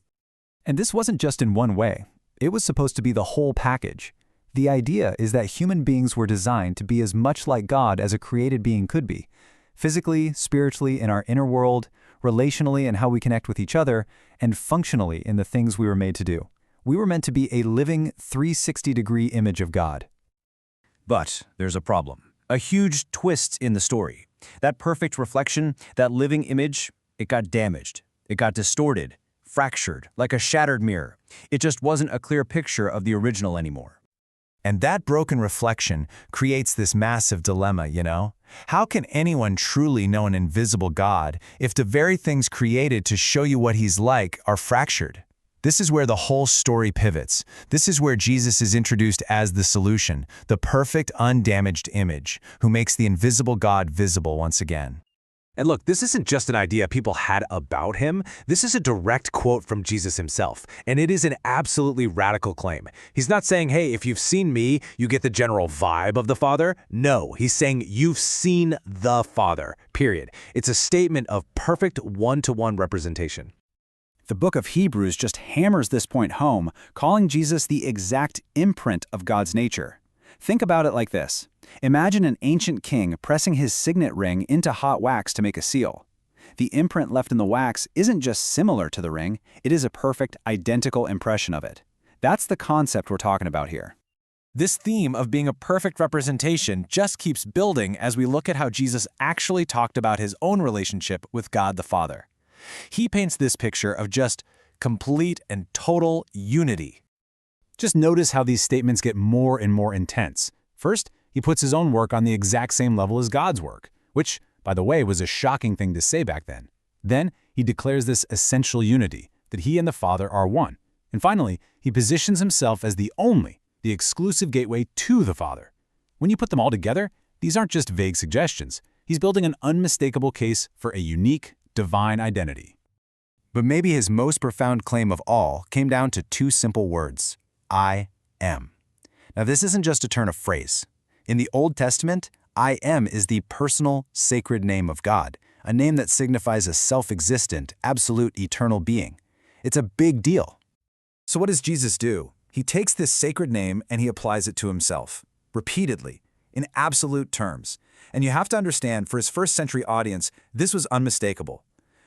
And this wasn't just in one way. It was supposed to be the whole package. The idea is that human beings were designed to be as much like God as a created being could be, physically, spiritually in our inner world, relationally in how we connect with each other, and functionally in the things we were made to do. We were meant to be a living 360-degree image of God. But there's a problem, a huge twist in the story. That perfect reflection, that living image, it got damaged. It got distorted, fractured, like a shattered mirror. It just wasn't a clear picture of the original anymore. And that broken reflection creates this massive dilemma, you know? How can anyone truly know an invisible God if the very things created to show you what he's like are fractured? This is where the whole story pivots. This is where Jesus is introduced as the solution, the perfect, undamaged image, who makes the invisible God visible once again. And look, this isn't just an idea people had about him. This is a direct quote from Jesus himself, and it is an absolutely radical claim. He's not saying, hey, if you've seen me, you get the general vibe of the Father. No, he's saying you've seen the Father, period. It's a statement of perfect one-to-one representation. The book of Hebrews just hammers this point home, calling Jesus the exact imprint of God's nature. Think about it like this. Imagine an ancient king pressing his signet ring into hot wax to make a seal. The imprint left in the wax isn't just similar to the ring, it is a perfect, identical impression of it. That's the concept we're talking about here. This theme of being a perfect representation just keeps building as we look at how Jesus actually talked about his own relationship with God the Father. He paints this picture of just complete and total unity. Just notice how these statements get more and more intense. First, he puts his own work on the exact same level as God's work, which by the way, was a shocking thing to say back then. Then, he declares this essential unity, that he and the Father are one. And finally, he positions himself as the exclusive gateway to the Father. When you put them all together, these aren't just vague suggestions. He's building an unmistakable case for a unique, divine identity. But maybe his most profound claim of all came down to two simple words: I am. Now, this isn't just a turn of phrase. In the Old Testament, I am is the personal, sacred name of God, a name that signifies a self-existent, absolute, eternal being. It's a big deal. So what does Jesus do? He takes this sacred name and he applies it to himself, repeatedly, in absolute terms. And you have to understand, for his first-century audience, this was unmistakable.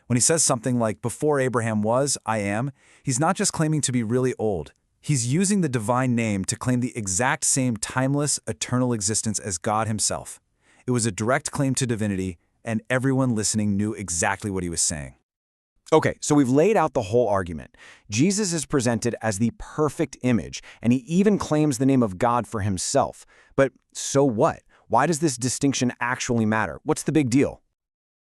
When he says something like, before Abraham was, I am, he's not just claiming to be really old. He's using the divine name to claim the exact same timeless, eternal existence as God himself. It was a direct claim to divinity, and everyone listening knew exactly what he was saying. Okay, so we've laid out the whole argument. Jesus is presented as the perfect image, and he even claims the name of God for himself. But so what? Why does this distinction actually matter? What's the big deal?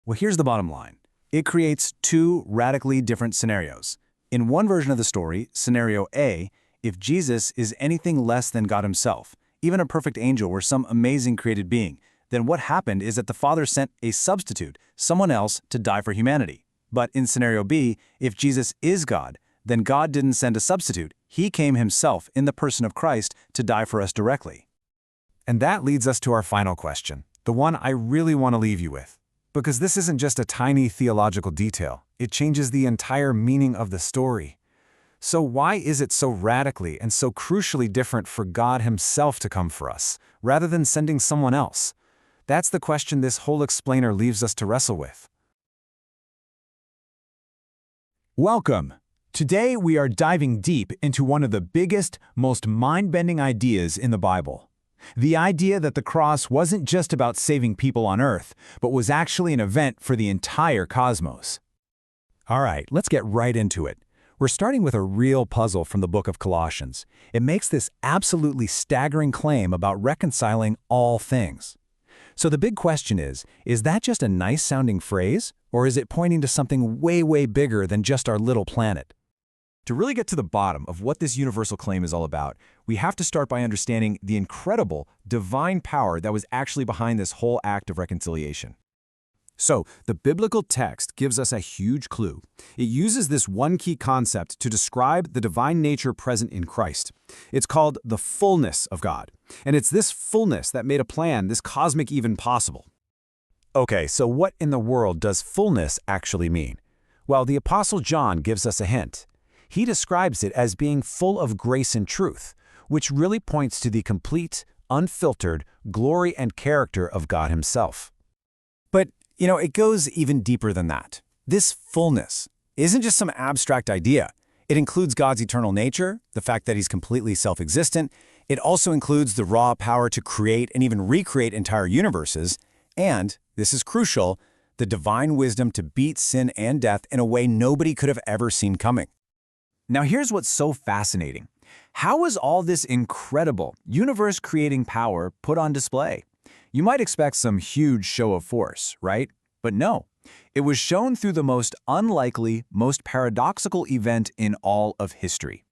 Well, here's the bottom line. It creates two radically different scenarios. In one version of the story, scenario A, if Jesus is anything less than God himself, even a perfect angel or some amazing created being, then what happened is that the Father sent a substitute, someone else, to die for humanity. But in scenario B, if Jesus is God, then God didn't send a substitute. He came himself in the person of Christ to die for us directly. And that leads us to our final question, the one I really want to leave you with. Because this isn't just a tiny theological detail, it changes the entire meaning of the story. So why is it so radically and so crucially different for God himself to come for us, rather than sending someone else? That's the question this whole explainer leaves us to wrestle with. Welcome! Today we are diving deep into one of the biggest, most mind-bending ideas in the Bible. The idea that the cross wasn't just about saving people on earth, but was actually an event for the entire cosmos. All right, let's get right into it. We're starting with a real puzzle from the book of Colossians. It makes this absolutely staggering claim about reconciling all things. So the big question is that just a nice-sounding phrase, or is it pointing to something way, way bigger than just our little planet? To really get to the bottom of what this universal claim is all about, we have to start by understanding the incredible divine power that was actually behind this whole act of reconciliation. So, the biblical text gives us a huge clue. It uses this one key concept to describe the divine nature present in Christ. It's called the fullness of God. And it's this fullness that made a plan, this cosmic even, possible. Okay, so what in the world does fullness actually mean? Well, the Apostle John gives us a hint. He describes it as being full of grace and truth, which really points to the complete, unfiltered glory and character of God himself. But, it goes even deeper than that. This fullness isn't just some abstract idea. It includes God's eternal nature, the fact that he's completely self-existent. It also includes the raw power to create and even recreate entire universes. And, this is crucial, the divine wisdom to beat sin and death in a way nobody could have ever seen coming. Now here's what's so fascinating. How was all this incredible, universe-creating power put on display? You might expect some huge show of force, right? But no. It was shown through the most unlikely, most paradoxical event in all of history.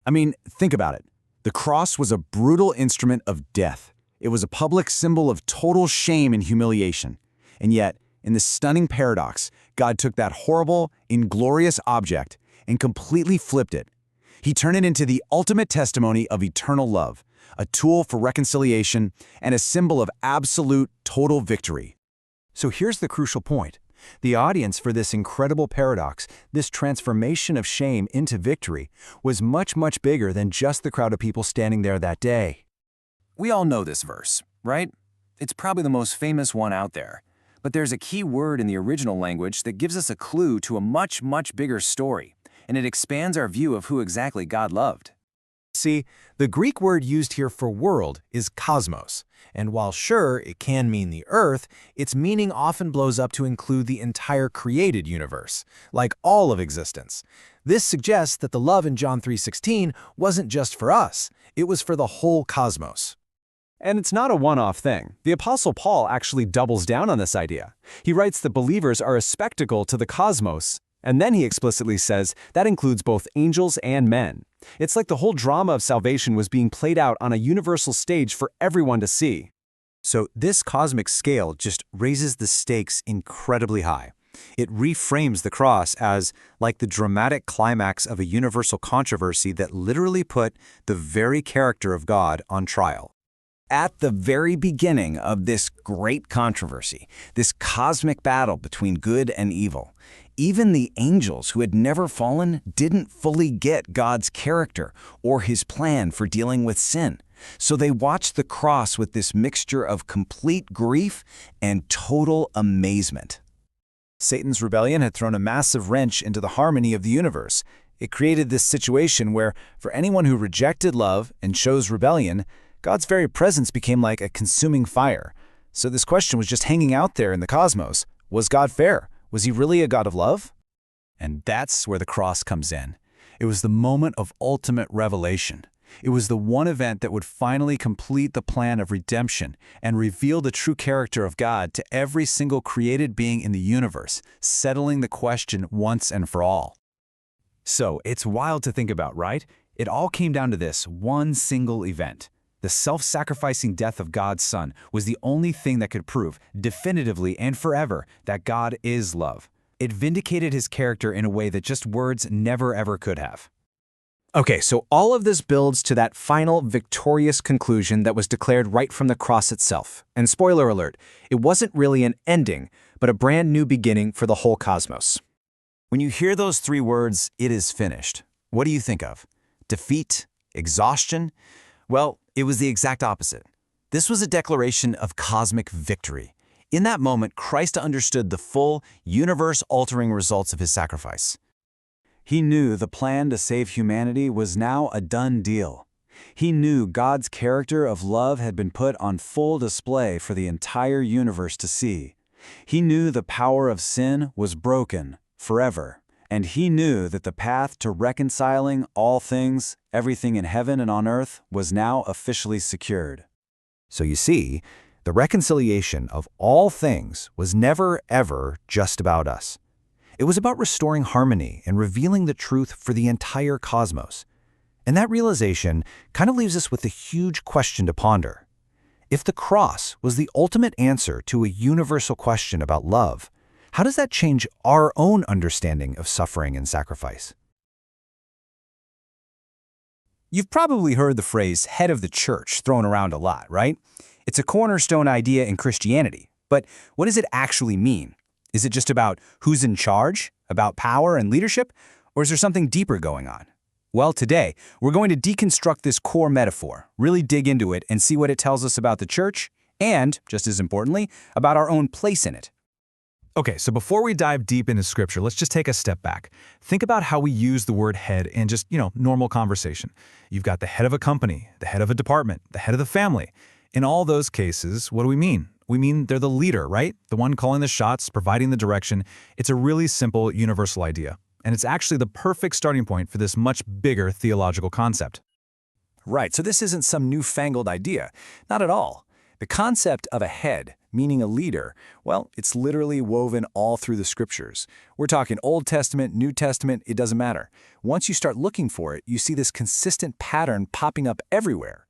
I mean, think about it. The cross was a brutal instrument of death. It was a public symbol of total shame and humiliation. And yet, in this stunning paradox, God took that horrible, inglorious object and completely flipped it. He turned it into the ultimate testimony of eternal love, a tool for reconciliation, and a symbol of absolute, total victory. So here's the crucial point. The audience for this incredible paradox, this transformation of shame into victory, was much, much bigger than just the crowd of people standing there that day. We all know this verse, right? It's probably the most famous one out there. But there's a key word in the original language that gives us a clue to a much, much bigger story, and it expands our view of who exactly God loved. See, the Greek word used here for world is cosmos, and while sure it can mean the earth, its meaning often blows up to include the entire created universe, like all of existence. This suggests that the love in John 3:16 wasn't just for us, it was for the whole cosmos. And it's not a one-off thing. The Apostle Paul actually doubles down on this idea. He writes that believers are a spectacle to the cosmos, and then he explicitly says that includes both angels and men. It's like the whole drama of salvation was being played out on a universal stage for everyone to see. So this cosmic scale just raises the stakes incredibly high. It reframes the cross as like the dramatic climax of a universal controversy that literally put the very character of God on trial. At the very beginning of this great controversy, this cosmic battle between good and evil, even the angels who had never fallen didn't fully get God's character or his plan for dealing with sin. So they watched the cross with this mixture of complete grief and total amazement. Satan's rebellion had thrown a massive wrench into the harmony of the universe. It created this situation where, for anyone who rejected love and chose rebellion, God's very presence became like a consuming fire. So this question was just hanging out there in the cosmos. Was God fair? Was he really a God of love? And that's where the cross comes in. It was the moment of ultimate revelation. It was the one event that would finally complete the plan of redemption and reveal the true character of God to every single created being in the universe, settling the question once and for all. So it's wild to think about, right? It all came down to this one single event. The self-sacrificing death of God's Son was the only thing that could prove, definitively and forever, that God is love. It vindicated his character in a way that just words never ever could have. Okay, so all of this builds to that final victorious conclusion that was declared right from the cross itself. And spoiler alert, it wasn't really an ending, but a brand new beginning for the whole cosmos. When you hear those three words, "it is finished," what do you think of? Defeat? Exhaustion? Well, it was the exact opposite. This was a declaration of cosmic victory. In that moment, Christ understood the full, universe-altering results of his sacrifice. He knew the plan to save humanity was now a done deal. He knew God's character of love had been put on full display for the entire universe to see. He knew the power of sin was broken forever. And he knew that the path to reconciling all things, everything in heaven and on earth, was now officially secured. So you see, the reconciliation of all things was never, ever just about us. It was about restoring harmony and revealing the truth for the entire cosmos. And that realization kind of leaves us with a huge question to ponder. If the cross was the ultimate answer to a universal question about love, how does that change our own understanding of suffering and sacrifice? You've probably heard the phrase head of the church thrown around a lot, right? It's a cornerstone idea in Christianity. But what does it actually mean? Is it just about who's in charge, about power and leadership, or is there something deeper going on? Well, today, we're going to deconstruct this core metaphor, really dig into it and see what it tells us about the church and, just as importantly, about our own place in it. Okay, so before we dive deep into Scripture, let's just take a step back. Think about how we use the word head in just, normal conversation. You've got the head of a company, the head of a department, the head of the family. In all those cases, what do we mean? We mean they're the leader, right? The one calling the shots, providing the direction. It's a really simple, universal idea. And it's actually the perfect starting point for this much bigger theological concept. Right, so this isn't some newfangled idea. Not at all. The concept of a head, meaning a leader, well, it's literally woven all through the Scriptures. We're talking Old Testament, New Testament, it doesn't matter. Once you start looking for it, you see this consistent pattern popping up everywhere.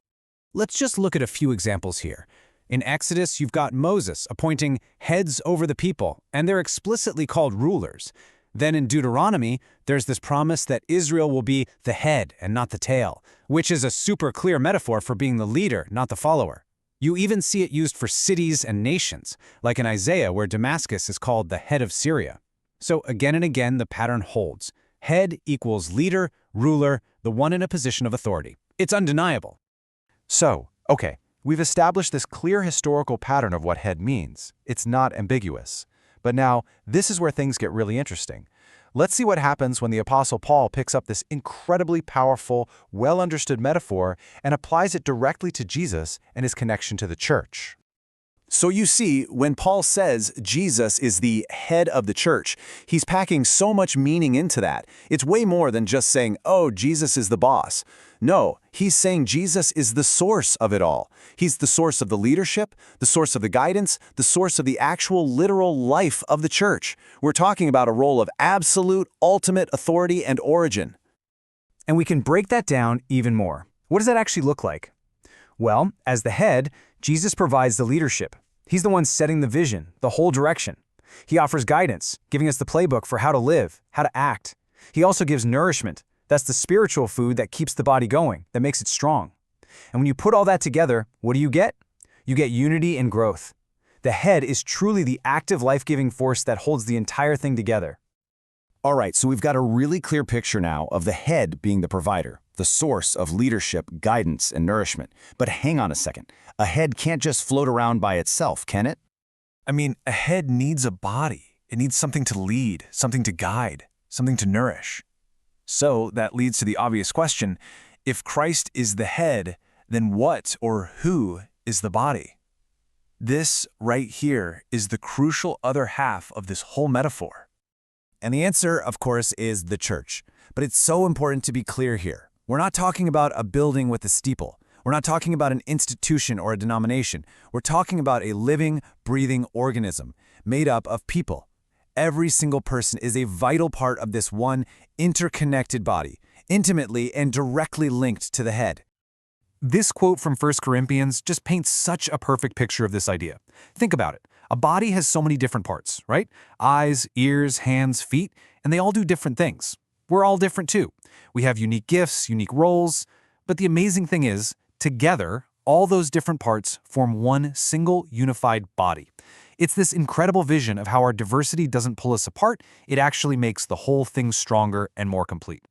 Let's just look at a few examples here. In Exodus, you've got Moses appointing heads over the people, and they're explicitly called rulers. Then in Deuteronomy, there's this promise that Israel will be the head and not the tail, which is a super clear metaphor for being the leader, not the follower. You even see it used for cities and nations, like in Isaiah where Damascus is called the head of Syria. So again and again, the pattern holds. Head equals leader, ruler, the one in a position of authority. It's undeniable. So, okay, we've established this clear historical pattern of what head means. It's not ambiguous. But now, this is where things get really interesting. Let's see what happens when the Apostle Paul picks up this incredibly powerful, well-understood metaphor and applies it directly to Jesus and his connection to the church. So you see, when Paul says Jesus is the head of the church, he's packing so much meaning into that. It's way more than just saying, oh, Jesus is the boss. No, he's saying Jesus is the source of it all. He's the source of the leadership, the source of the guidance, the source of the actual literal life of the church. We're talking about a role of absolute, ultimate authority and origin. And we can break that down even more. What does that actually look like? Well, as the head, Jesus provides the leadership. He's the one setting the vision, the whole direction. He offers guidance, giving us the playbook for how to live, how to act. He also gives nourishment. That's the spiritual food that keeps the body going, that makes it strong. And when you put all that together, what do you get? You get unity and growth. The head is truly the active, life-giving force that holds the entire thing together. All right, so we've got a really clear picture now of the head being the provider, the source of leadership, guidance, and nourishment. But hang on a second. A head can't just float around by itself, can it? I mean, a head needs a body. It needs something to lead, something to guide, something to nourish. So that leads to the obvious question, if Christ is the head, then what or who is the body? This right here is the crucial other half of this whole metaphor. And the answer, of course, is the church. But it's so important to be clear here. We're not talking about a building with a steeple. We're not talking about an institution or a denomination. We're talking about a living, breathing organism made up of people. Every single person is a vital part of this one interconnected body, intimately and directly linked to the head. This quote from 1 Corinthians just paints such a perfect picture of this idea. Think about it. A body has so many different parts, right? Eyes, ears, hands, feet, and they all do different things. We're all different too. We have unique gifts, unique roles, but the amazing thing is, together, all those different parts form one single unified body. It's this incredible vision of how our diversity doesn't pull us apart, it actually makes the whole thing stronger and more complete.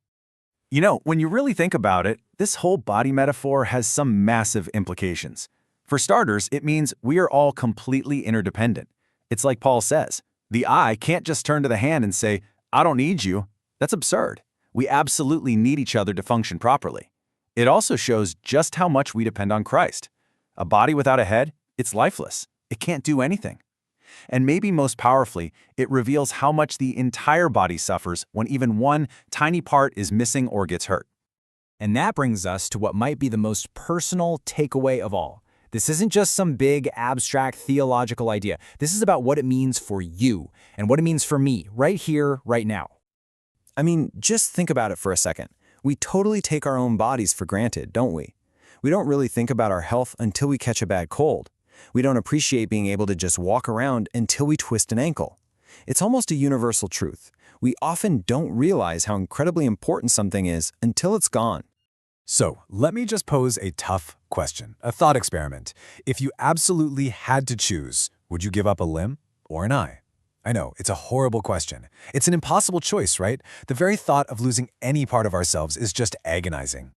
You know, when you really think about it, this whole body metaphor has some massive implications. For starters, it means we are all completely interdependent. It's like Paul says, the eye can't just turn to the hand and say, I don't need you. That's absurd. We absolutely need each other to function properly. It also shows just how much we depend on Christ. A body without a head, it's lifeless. It can't do anything. And maybe most powerfully, it reveals how much the entire body suffers when even one tiny part is missing or gets hurt. And that brings us to what might be the most personal takeaway of all. This isn't just some big, abstract theological idea. This is about what it means for you and what it means for me, right here, right now. I mean, just think about it for a second. We totally take our own bodies for granted, don't we? We don't really think about our health until we catch a bad cold. We don't appreciate being able to just walk around until we twist an ankle. It's almost a universal truth. We often don't realize how incredibly important something is until it's gone. So, let me just pose a tough question, a thought experiment. If you absolutely had to choose, would you give up a limb or an eye? I know, it's a horrible question. It's an impossible choice, right? The very thought of losing any part of ourselves is just agonizing.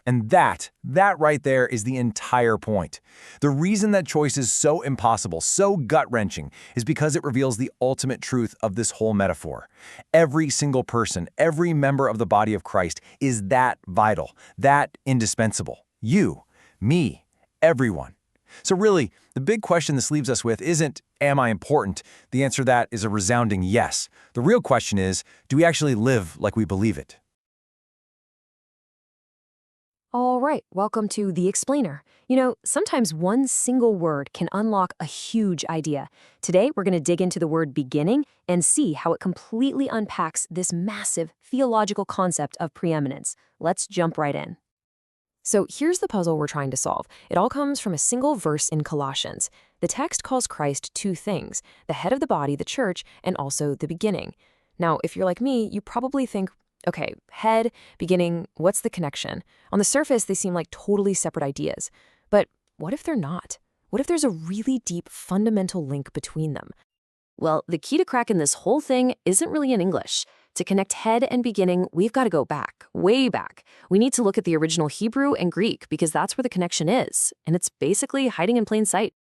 And that right there is the entire point. The reason that choice is so impossible, so gut-wrenching, is because it reveals the ultimate truth of this whole metaphor. Every single person, every member of the body of Christ is that vital, that indispensable. You, me, everyone. So really, the big question this leaves us with isn't, am I important? The answer to that is a resounding yes. The real question is, do we actually live like we believe it? All right, welcome to The Explainer. You know, sometimes one single word can unlock a huge idea. Today, we're going to dig into the word beginning and see how it completely unpacks this massive theological concept of preeminence. Let's jump right in. So here's the puzzle we're trying to solve. It all comes from a single verse in Colossians. The text calls Christ two things, the head of the body, the church, and also the beginning. Now, if you're like me, you probably think, okay, head, beginning, what's the connection? On the surface, they seem like totally separate ideas. But what if they're not? What if there's a really deep fundamental link between them? Well, the key to cracking this whole thing isn't really in English. To connect head and beginning, we've got to go back, way back. We need to look at the original Hebrew and Greek because that's where the connection is, and it's basically hiding in plain sight.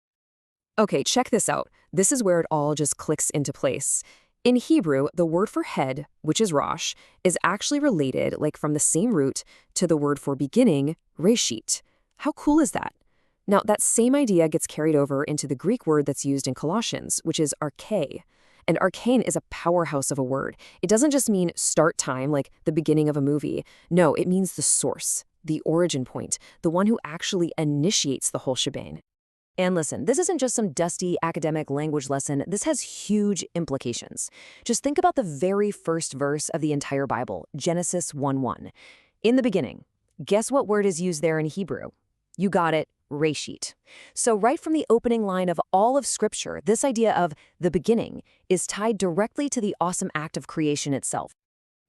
Okay, check this out. This is where it all just clicks into place. In Hebrew, the word for head, which is rosh, is actually related, like from the same root, to the word for beginning, reshit. How cool is that? Now, that same idea gets carried over into the Greek word that's used in Colossians, which is arche. And arcane is a powerhouse of a word. It doesn't just mean start time, like the beginning of a movie. No, it means the source, the origin point, the one who actually initiates the whole shebang. And listen, this isn't just some dusty academic language lesson. This has huge implications. Just think about the very first verse of the entire Bible, Genesis 1:1. In the beginning, guess what word is used there in Hebrew? You got it, Reshit. So right from the opening line of all of Scripture, this idea of the beginning is tied directly to the awesome act of creation itself.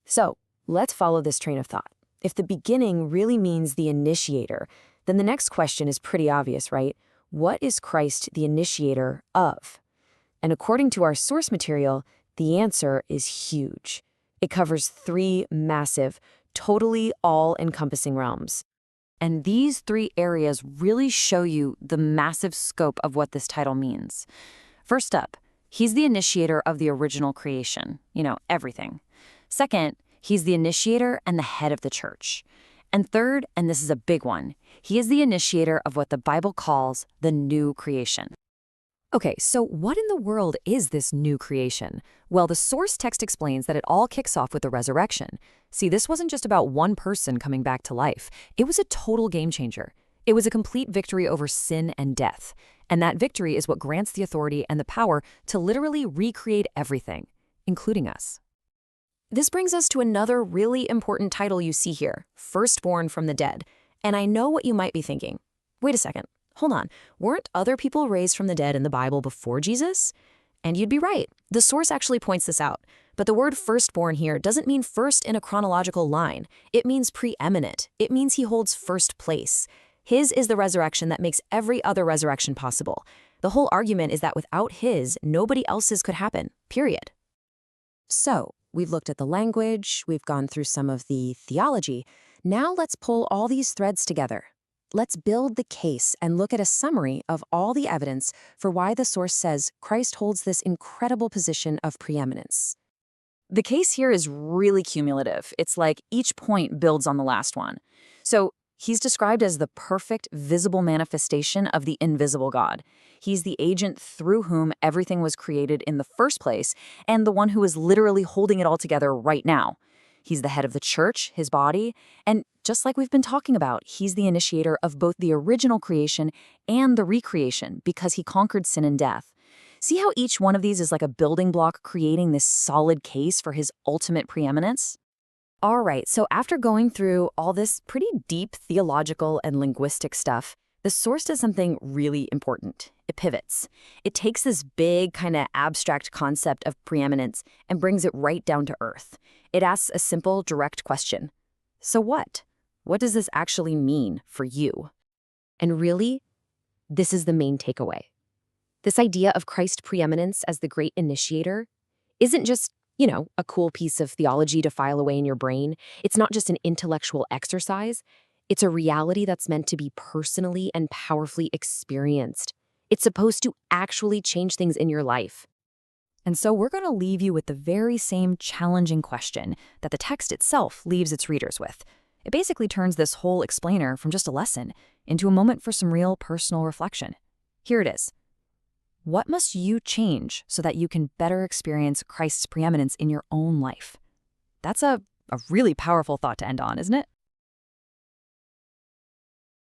So let's follow this train of thought. If the beginning really means the initiator, then the next question is pretty obvious, right? What is Christ the initiator of? And according to our source material, the answer is huge. It covers three massive, totally all-encompassing realms. And these three areas really show you the massive scope of what this title means. First up, he's the initiator of the original creation, everything. Second, he's the initiator and the head of the church. And third, and this is a big one, he is the initiator of what the Bible calls the new creation. Okay, so what in the world is this new creation? Well, the source text explains that it all kicks off with the resurrection. See, this wasn't just about one person coming back to life. It was a total game changer. It was a complete victory over sin and death. And that victory is what grants the authority and the power to literally recreate everything, including us. This brings us to another really important title you see here, Firstborn from the Dead. And I know what you might be thinking. Wait a second. Hold on, weren't other people raised from the dead in the Bible before Jesus? And you'd be right. The source actually points this out. But the word firstborn here doesn't mean first in a chronological line. It means preeminent. It means he holds first place. His is the resurrection that makes every other resurrection possible. The whole argument is that without his, nobody else's could happen, period. So, we've looked at the language, we've gone through some of the theology. Now let's pull all these threads together. Let's build the case and look at a summary of all the evidence for why the source says Christ holds this incredible position of preeminence. The case here is really cumulative. It's like each point builds on the last one. So he's described as the perfect visible manifestation of the invisible God. He's the agent through whom everything was created in the first place and the one who is literally holding it all together right now. He's the head of the church, his body, and just like we've been talking about, he's the initiator of both the original creation and the recreation because he conquered sin and death. See how each one of these is like a building block creating this solid case for his ultimate preeminence? All right, so after going through all this pretty deep theological and linguistic stuff, the source does something really important. It pivots. It takes this big kind of abstract concept of preeminence and brings it right down to earth. It asks a simple, direct question. So what? What does this actually mean for you? And really, this is the main takeaway. This idea of Christ's preeminence as the great initiator isn't just, a cool piece of theology to file away in your brain. It's not just an intellectual exercise. It's a reality that's meant to be personally and powerfully experienced. It's supposed to actually change things in your life. And so we're going to leave you with the very same challenging question that the text itself leaves its readers with. It basically turns this whole explainer from just a lesson into a moment for some real personal reflection. Here it is. What must you change so that you can better experience Christ's preeminence in your own life? That's a really powerful thought to end on, isn't it?